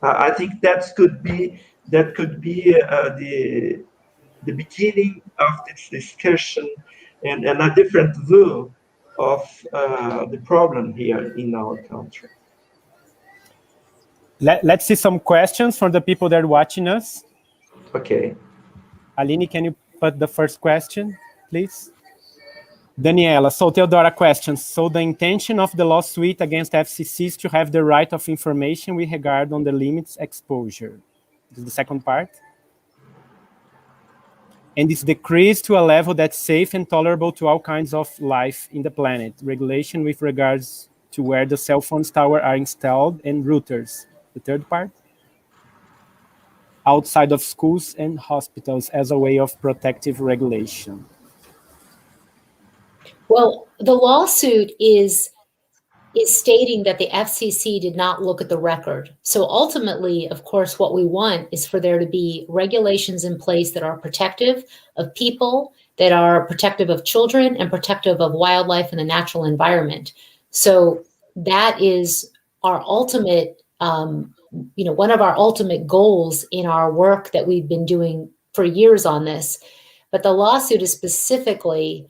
I think that could be the beginning of this discussion and a different view of the problem here in our country. Let's see some questions from the people that are watching us. Okay. Aline, can you put the first question, please? Daniela, so Theodora questions. So the intention of the lawsuit against FCC is to have the right of information with regard on the limits exposure. This is the second part. And it's decreased to a level that's safe and tolerable to all kinds of life in the planet. Regulation with regards to where the cell phone towers are installed and routers. The third part. Outside of schools and hospitals as a way of protective regulation. Well, the lawsuit is stating that the FCC did not look at the record. So ultimately, of course, what we want is for there to be regulations in place that are protective of people, that are protective of children, and protective of wildlife and the natural environment. So that is our ultimate, one of our ultimate goals in our work that we've been doing for years on this. But the lawsuit is specifically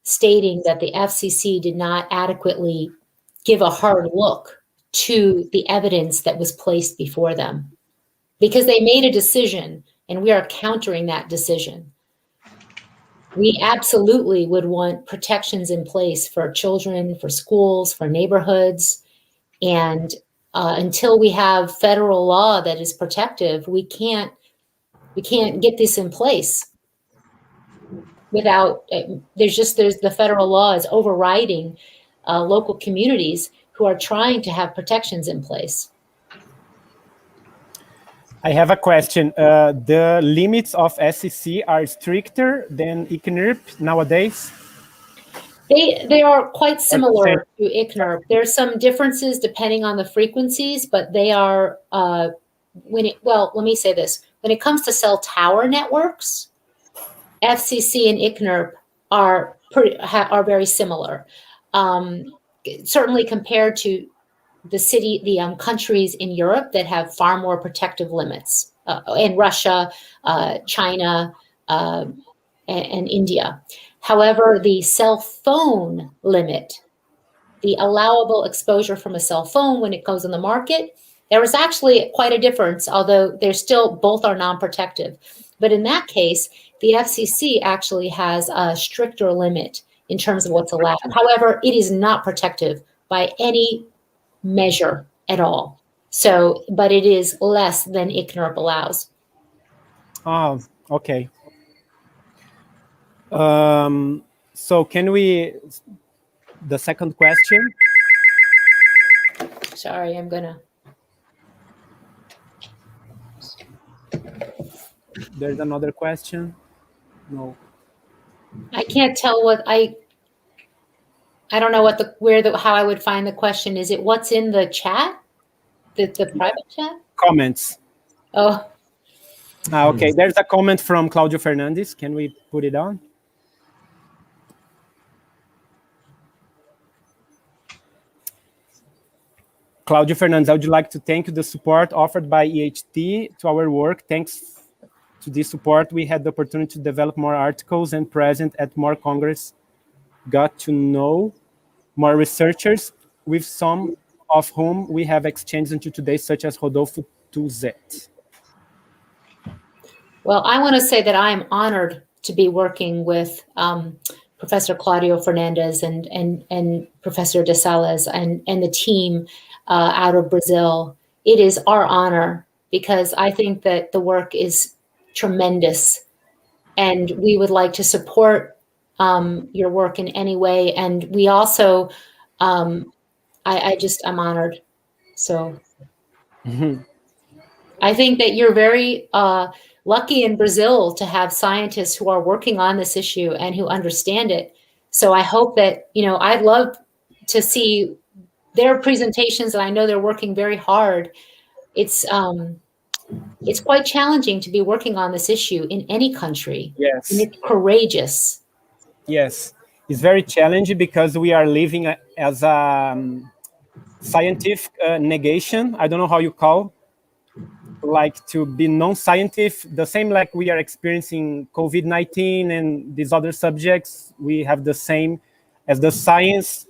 stating that the FCC did not adequately give a hard look to the evidence that was placed before them, because they made a decision and we are countering that decision. We absolutely would want protections in place for children, for schools, for neighborhoods. And until we have federal law that is protective, we can't get this in place. Without, there's the federal law is overriding local communities who are trying to have protections in place. I have a question. The limits of SEC are stricter than ICNIRP nowadays? They are quite similar to ICNIRP. There's some differences depending on the frequencies, but they are, let me say this. When it comes to cell tower networks, FCC and ICNIRP are very similar. Certainly compared to the countries in Europe that have far more protective limits, in Russia, China, and India. However, the cell phone limit, the allowable exposure from a cell phone when it goes on the market, there is actually quite a difference, although they're still, both are non-protective. But in that case, the FCC actually has a stricter limit in terms of what's allowed. However, it is not protective by any measure at all. So, but it is less than ICNIRP allows. Oh, okay. So can we, the second question? Sorry, I'm gonna. There's another question. No. I can't tell what I don't know what how I would find the question. Is it what's in the chat? The private chat? Comments. Oh. Okay, there's a comment from Claudio Fernandez. Can we put it on? Claudio Fernandez, I would like to thank you the support offered by EHT to our work. Thanks to this support, we had the opportunity to develop more articles and present at more Congress, got to know more researchers, with some of whom we have exchanged until today, such as Rodolfo Tuzet. Well, I want to say that I am honored to be working with Professor Claudio Fernandez and Professor de Sales and the team out of Brazil. It is our honor, because I think that the work is tremendous, and we would like to support your work in any way. And we also, I'm honored. So I think that you're very lucky in Brazil to have scientists who are working on this issue and who understand it. So I hope that, I'd love to see their presentations, and I know they're working very hard. It's quite challenging to be working on this issue in any country. Yes. And it's courageous. Yes, it's very challenging because we are living as a scientific negation. I don't know how you call, like, to be non-scientific, the same like we are experiencing COVID-19 and these other subjects. We have the same as the science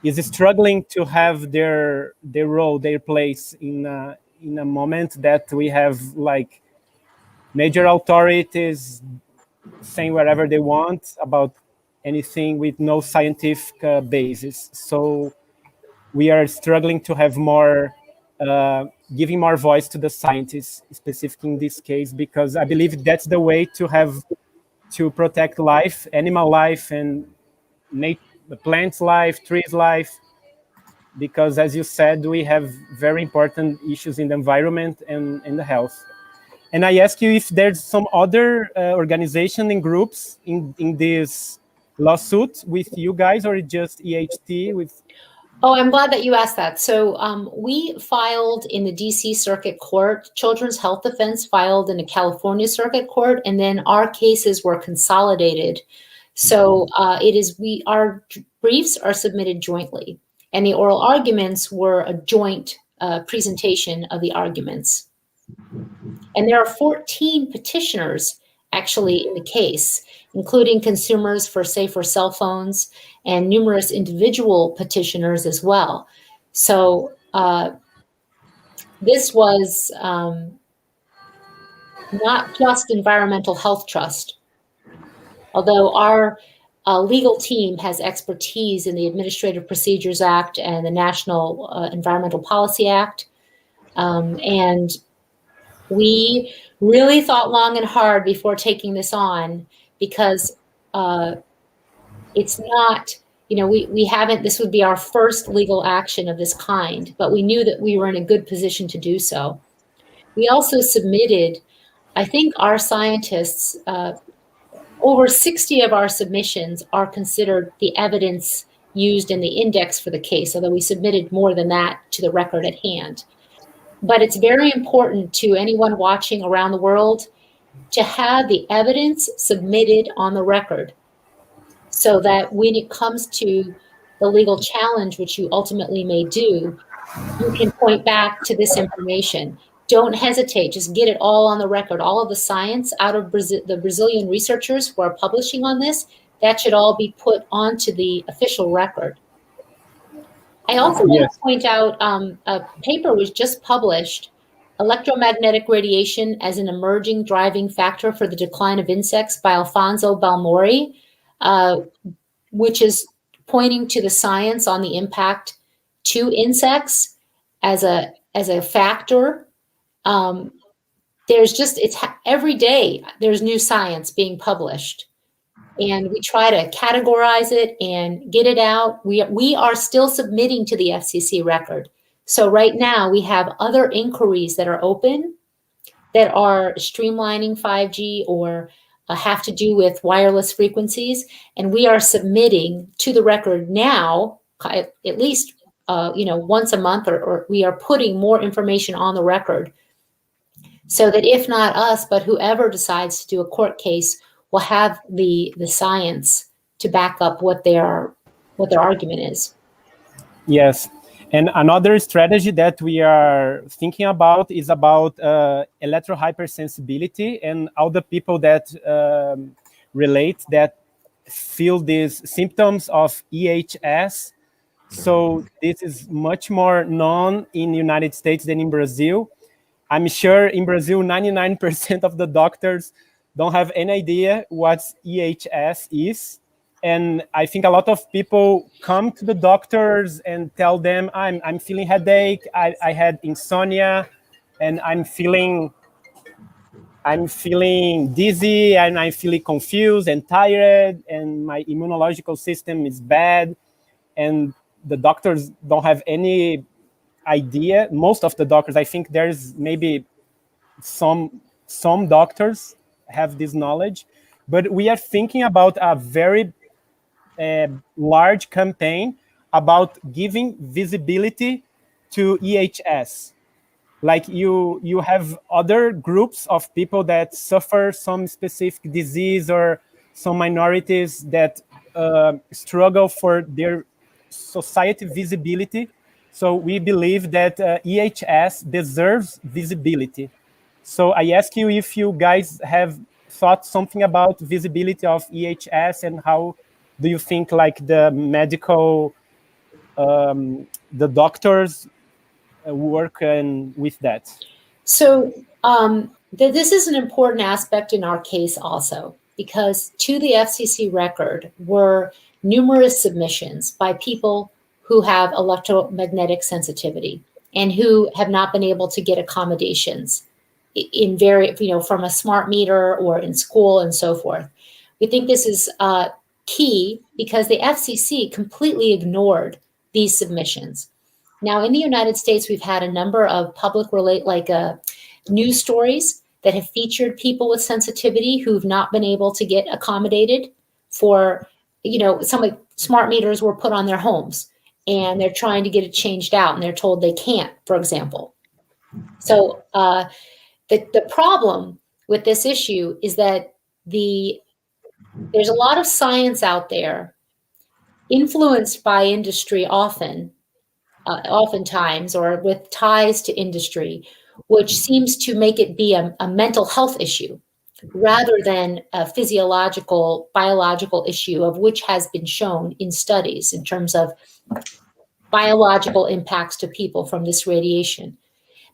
is struggling to have their role, their place in a moment that we have like major authorities saying whatever they want about anything with no scientific basis. So we are struggling to have more, giving more voice to the scientists, specifically in this case, because I believe that's the way to protect life, animal life, and plants life, trees life, because as you said, we have very important issues in the environment and in the health. And I ask you if there's some other organization and groups in this lawsuit with you guys, or just EHT with? Oh, I'm glad that you asked that. So we filed in the DC Circuit Court. Children's Health Defense filed in the California Circuit Court, and then our cases were consolidated. So our briefs are submitted jointly, and the oral arguments were a joint presentation of the arguments. And there are 14 petitioners actually in the case, including Consumers for Safer Cell Phones and numerous individual petitioners as well. So this was not just Environmental Health Trust, although our legal team has expertise in the Administrative Procedures Act and the National Environmental Policy Act. And we really thought long and hard before taking this on, because it's not, we haven't, this would be our first legal action of this kind, but we knew that we were in a good position to do so. We also submitted, I think our scientists, over 60 of our submissions are considered the evidence used in the index for the case, although we submitted more than that to the record at hand. But it's very important to anyone watching around the world to have the evidence submitted on the record, so that when it comes to the legal challenge, which you ultimately may do, you can point back to this information. Don't hesitate, just get it all on the record. All of the science out of the Brazilian researchers who are publishing on this, that should all be put onto the official record. I also want to point out a paper was just published, Electromagnetic Radiation as an Emerging Driving Factor for the Decline of Insects by Alfonso Balmori, which is pointing to the science on the impact to insects as a factor. Every day there's new science being published. And we try to categorize it and get it out. We are still submitting to the FCC record. So right now we have other inquiries that are open that are streamlining 5G or have to do with wireless frequencies. And we are submitting to the record now, at least once a month, or we are putting more information on the record, so that if not us, but whoever decides to do a court case will have the science to back up what their argument is. Yes, and another strategy that we are thinking about is about electrohypersensibility, and all the people that relate, that feel these symptoms of EHS. So this is much more known in the United States than in Brazil. I'm sure in Brazil, 99% of the doctors don't have any idea what EHS is. And I think a lot of people come to the doctors and tell them, I'm feeling headache, I had insomnia, and I'm feeling dizzy, and I'm feeling confused and tired, and my immunological system is bad. And the doctors don't have any idea. Most of the doctors, I think there's maybe some doctors have this knowledge, but we are thinking about a very large campaign about giving visibility to EHS. Like you have other groups of people that suffer some specific disease, or some minorities that struggle for their society visibility. So we believe that EHS deserves visibility. So I ask you if you guys have thought something about visibility of EHS, and how do you think like the medical, the doctors work with that? So this is an important aspect in our case also, because to the FCC record were numerous submissions by people who have electromagnetic sensitivity and who have not been able to get accommodations in from a smart meter or in school and so forth. We think this is key because the FCC completely ignored these submissions. Now, in the United States, we've had a number of public news stories that have featured people with sensitivity who've not been able to get accommodated for, some smart meters were put on their homes and they're trying to get it changed out and they're told they can't, for example. So the problem with this issue is that there's a lot of science out there influenced by industry oftentimes, or with ties to industry, which seems to make it be a mental health issue rather than a physiological, biological issue, of which has been shown in studies in terms of biological impacts to people from this radiation.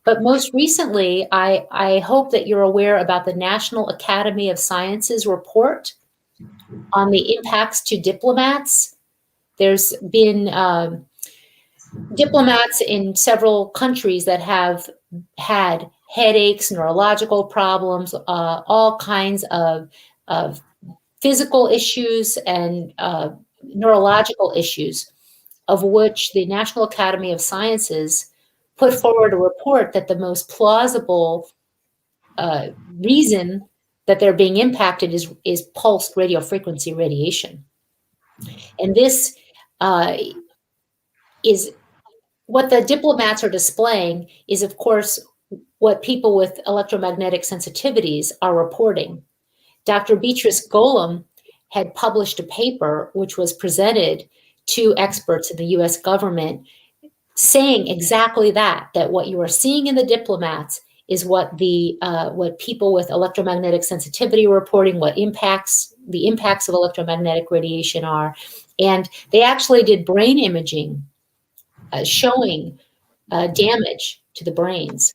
But most recently, I hope that you're aware about the National Academy of Sciences report on the impacts to diplomats. There's been diplomats in several countries that have had headaches, neurological problems, all kinds of physical issues and neurological issues, of which the National Academy of Sciences put forward a report that the most plausible reason that they're being impacted is pulsed radiofrequency radiation. And this is what the diplomats are displaying is, of course, what people with electromagnetic sensitivities are reporting. Dr. Beatrice Golem had published a paper which was presented to experts in the US government saying exactly that what you are seeing in the diplomats is what what people with electromagnetic sensitivity are reporting, what the impacts of electromagnetic radiation are. And they actually did brain imaging showing damage to the brains.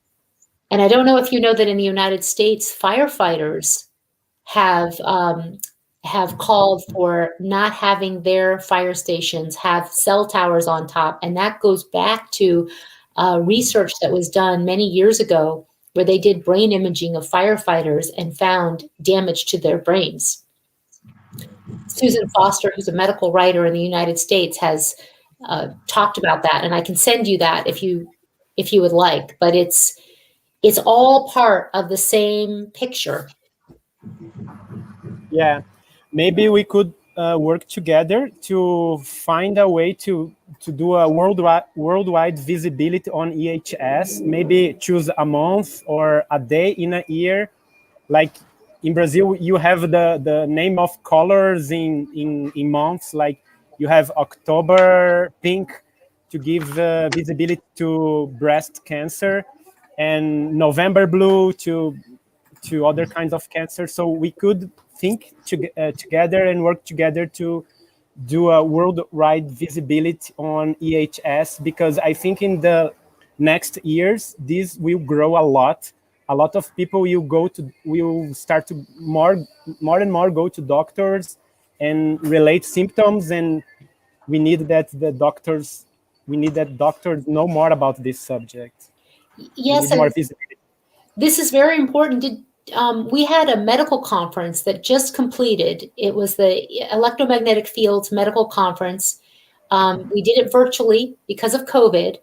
And I don't know if you know that in the United States, firefighters have called for not having their fire stations have cell towers on top. And that goes back to research that was done many years ago, where they did brain imaging of firefighters and found damage to their brains. Susan Foster, who's a medical writer in the United States, has talked about that, and I can send you that if you would like. But it's all part of the same picture. Yeah, maybe we could work together to find a way to do a worldwide visibility on EHS. Maybe choose a month or a day in a year. Like in Brazil, you have the name of colors in months. Like you have October pink to give visibility to breast cancer, and November blue to other kinds of cancer. So we could think together and work together to do a worldwide visibility on EHS, because I think in the next years, this will grow a lot a lot of people will start to more and more go to doctors and relate symptoms, and we need that doctors know more about this subject. Yes, more visibility. This is very important. We had a medical conference that just completed. It was the Electromagnetic Fields Medical Conference. We did it virtually because of COVID.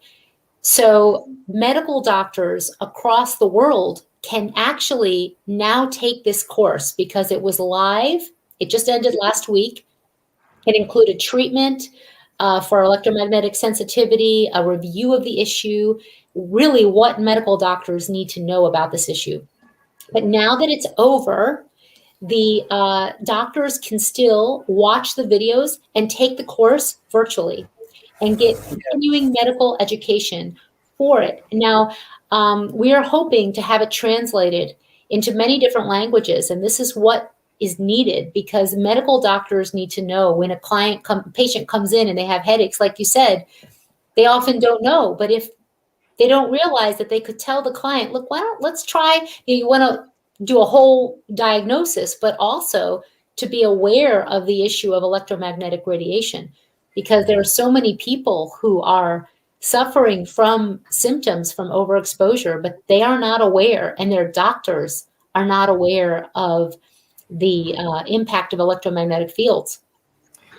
So medical doctors across the world can actually now take this course because it was live. It just ended last week. It included treatment for electromagnetic sensitivity, a review of the issue, really what medical doctors need to know about this issue. But now that it's over, the doctors can still watch the videos and take the course virtually and get continuing medical education for it. Now, we are hoping to have it translated into many different languages, and this is what is needed because medical doctors need to know when a patient comes in and they have headaches, like you said, they often don't know. But if they don't realize that they could tell the client, look, let's try, you want to do a whole diagnosis, but also to be aware of the issue of electromagnetic radiation, because there are so many people who are suffering from symptoms from overexposure, but they are not aware, and their doctors are not aware of the impact of electromagnetic fields.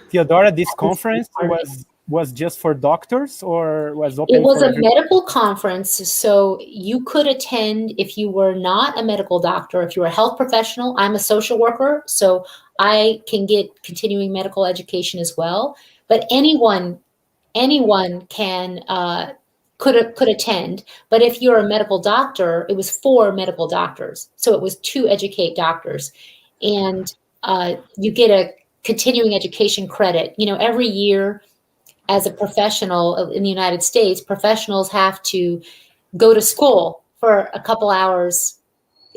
Theodora, this conference was just for doctors or was open? It was a medical conference, so you could attend if you were not a medical doctor, if you were a health professional. I'm a social worker, so I can get continuing medical education as well. But anyone can could attend. But if you're a medical doctor, it was for medical doctors, so it was to educate doctors, and you get a continuing education credit. You know, every year, as a professional in the United States, professionals have to go to school for a couple hours.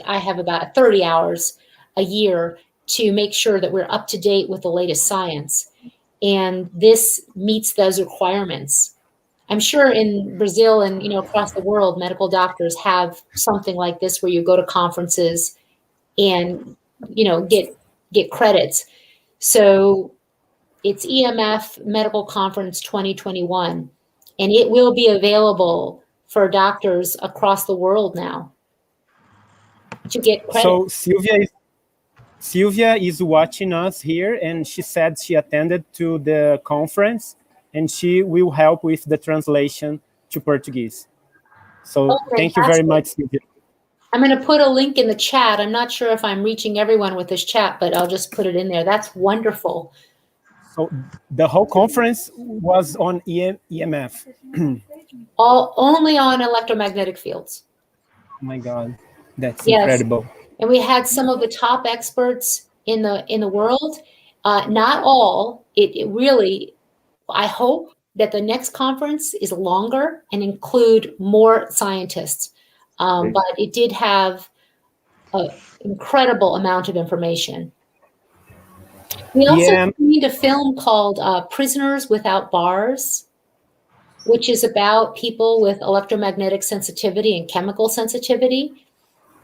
I have about 30 hours a year to make sure that we're up to date with the latest science. And this meets those requirements. I'm sure in Brazil and across the world, medical doctors have something like this where you go to conferences and get credits. So it's EMF Medical Conference 2021, and it will be available for doctors across the world now to get credit. So Sylvia is watching us here, and she said she attended to the conference, and she will help with the translation to Portuguese. So thank you very much, Sylvia. I'm going to put a link in the chat. I'm not sure if I'm reaching everyone with this chat, but I'll just put it in there. That's wonderful. So the whole conference was on EMF. Only on electromagnetic fields. Oh my God, that's incredible. And we had some of the top experts in the world. Not all. It really, I hope that the next conference is longer and include more scientists. But it did have an incredible amount of information. We also made a film called Prisoners Without Bars, which is about people with electromagnetic sensitivity and chemical sensitivity.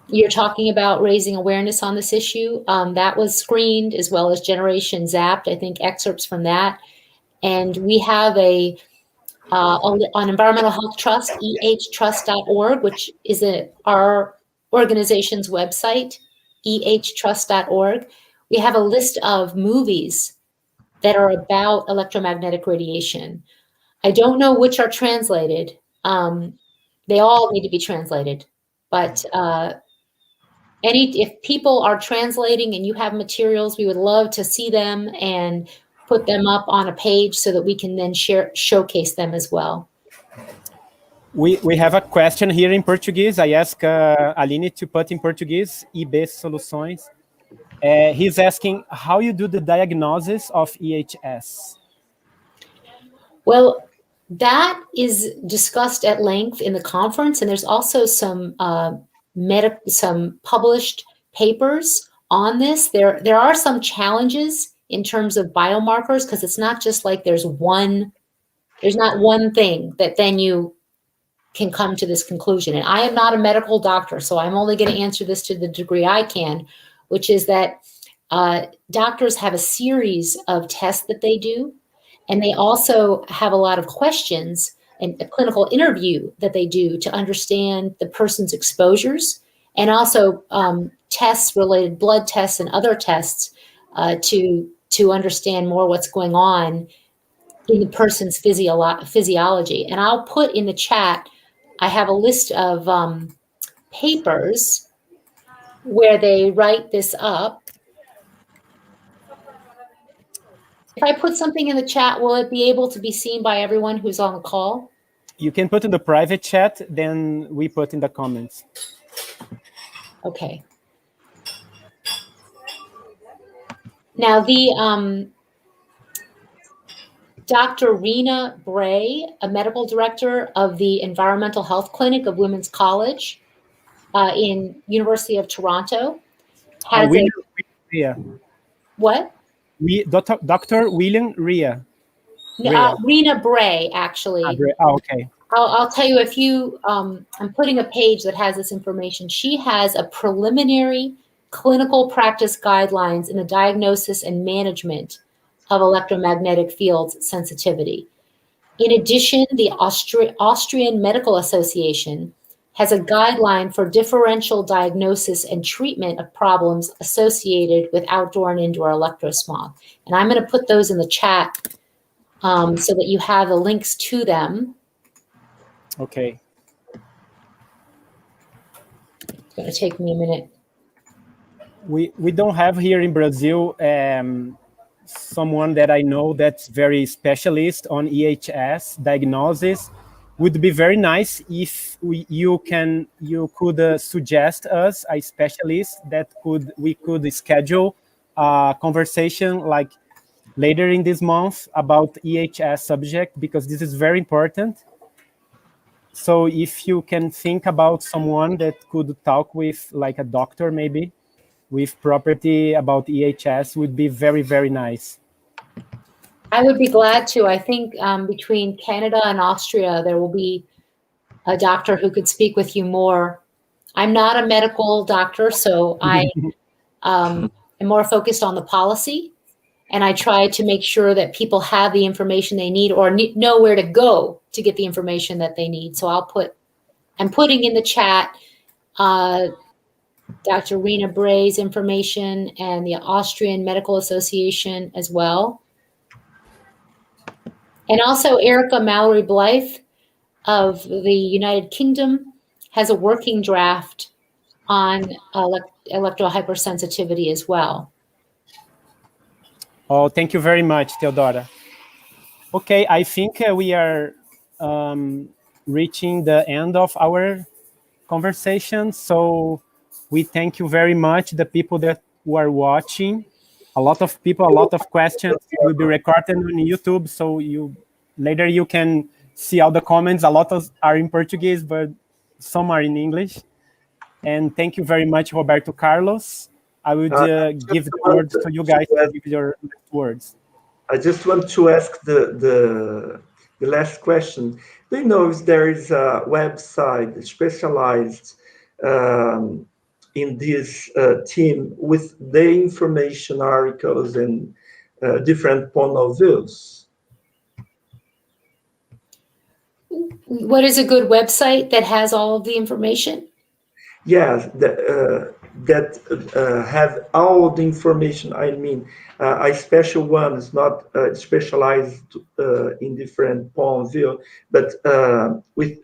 You're talking about raising awareness on this issue. That was screened, as well as Generation Zapped, I think excerpts from that. And we have on Environmental Health Trust, ehtrust.org, which is our organization's website, ehtrust.org. We have a list of movies that are about electromagnetic radiation. I don't know which are translated. They all need to be translated. But if people are translating and you have materials, we would love to see them and put them up on a page so that we can then showcase them as well. We have a question here in Portuguese. I asked Aline to put in Portuguese, IB Soluções. He's asking how you do the diagnosis of EHS. Well, that is discussed at length in the conference, and there's also some published papers on this. There are some challenges in terms of biomarkers, because it's not just like there's not one thing that then you can come to this conclusion. And I am not a medical doctor, so I'm only going to answer this to the degree I can, which is that doctors have a series of tests that they do, and they also have a lot of questions and a clinical interview that they do to understand the person's exposures, and also tests related, blood tests and other tests to understand more what's going on in the person's physiology. And I'll put in the chat, I have a list of papers where they write this up. If I put something in the chat, will it be able to be seen by everyone who's on the call? You can put in the private chat, then we put in the comments. Okay. Now, the Dr. Rena Bray, a medical director of the Environmental Health Clinic of Women's College in University of Toronto, has what? Dr. William Rhea. Rena Bray, actually. Okay. I'll tell you if you, I'm putting a page that has this information. She has a preliminary clinical practice guidelines in the diagnosis and management of electromagnetic fields sensitivity. In addition, the Austrian Medical Association has a guideline for differential diagnosis and treatment of problems associated with outdoor and indoor electrosmog. And I'm going to put those in the chat so that you have the links to them. Okay. It's going to take me a minute. We don't have here in Brazil someone that I know that's very specialist on EHS diagnosis. Would be very nice if you could suggest us a specialist that we could schedule a conversation like later in this month about EHS subject, because this is very important. So if you can think about someone that could talk with, like a doctor maybe, with property about EHS, would be very, very nice. I would be glad to. I think between Canada and Austria, there will be a doctor who could speak with you more. I'm not a medical doctor, so I am more focused on the policy, and I try to make sure that people have the information they need or know where to go to get the information that they need. So I'm putting in the chat Dr. Rena Bray's information and the Austrian Medical Association as well. And also Erica Mallory Blythe of the United Kingdom has a working draft on electrohypersensitivity as well. Oh, thank you very much, Theodora. Okay, I think we are reaching the end of our conversation. So we thank you very much, the people that were watching. A lot of people, a lot of questions will be recorded on YouTube. So later you can see all the comments. A lot of are in Portuguese, but some are in English. And thank you very much, Roberto Carlos. I would give the words to you guys to give your words. I just want to ask the last question. Do you know if there is a website specialized in this team with the information articles and different point of views? What is a good website that has all of the information? Yes, that have all the information. I mean, a special one is not specialized in different point of view, but with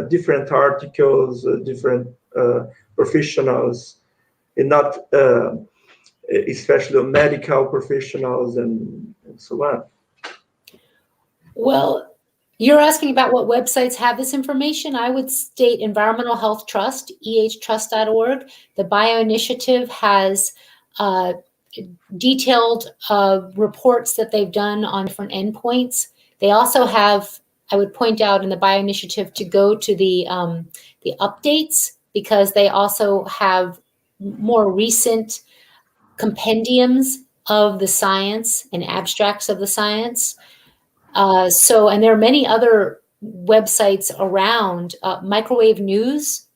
different articles, different professionals, and not especially medical professionals and so on. Well, you're asking about what websites have this information. I would state Environmental Health Trust, ehtrust.org. The Bioinitiative has detailed reports that they've done on different endpoints. They also have, I would point out in the Bioinitiative to go to the updates, because they also have more recent compendiums of the science and abstracts of the science. And there are many other websites around. Microwave News,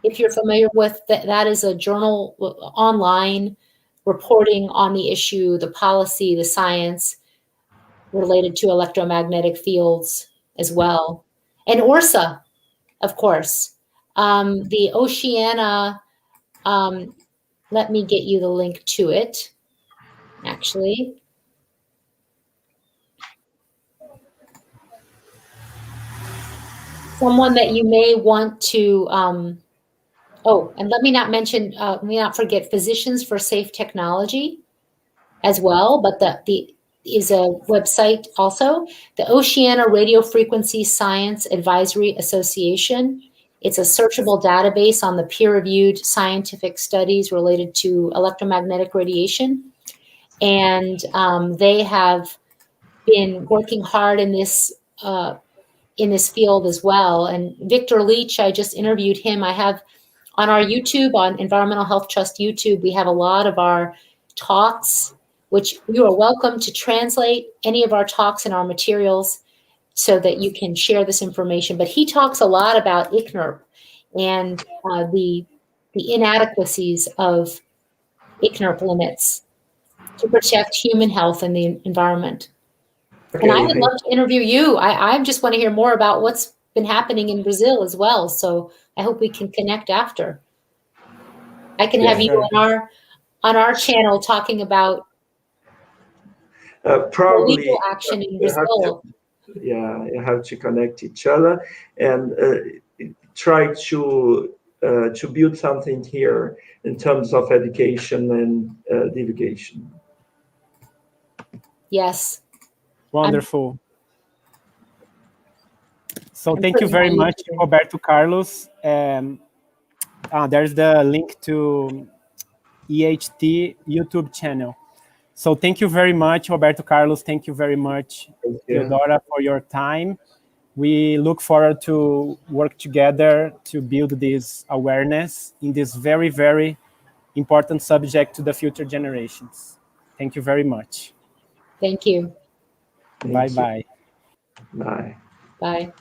if you're familiar with that is a journal online reporting on the issue, the policy, the science related to electromagnetic fields as well. And ORSA, of course. The Oceana, let me get you the link to it, actually. Someone that you may want to, oh, and let me not mention, let me not forget Physicians for Safe Technology as well, but the is a website also, the Oceana Radio Frequency Science Advisory Association. It's a searchable database on the peer-reviewed scientific studies related to electromagnetic radiation. And they have been working hard in this field as well. And Victor Leach, I just interviewed him. I have on our YouTube, on Environmental Health Trust YouTube, we have a lot of our talks, which you are welcome to translate any of our talks and our materials so that you can share this information. But he talks a lot about ICNIRP and the inadequacies of ICNIRP limits to protect human health and the environment. Okay, and I would love to interview you. I just want to hear more about what's been happening in Brazil as well. So I hope we can connect after. I can have you on our channel talking about probably legal action in Brazil. You have to connect each other and try to build something here in terms of education and divulgation. Yes. Wonderful. So thank you very much, Roberto Carlos. There's the link to EHT YouTube channel. So thank you very much, Roberto Carlos. Thank you very much, Theodora, for your time. We look forward to work together to build this awareness in this very, very important subject to the future generations. Thank you very much. Thank you. Bye-bye. Bye. Bye.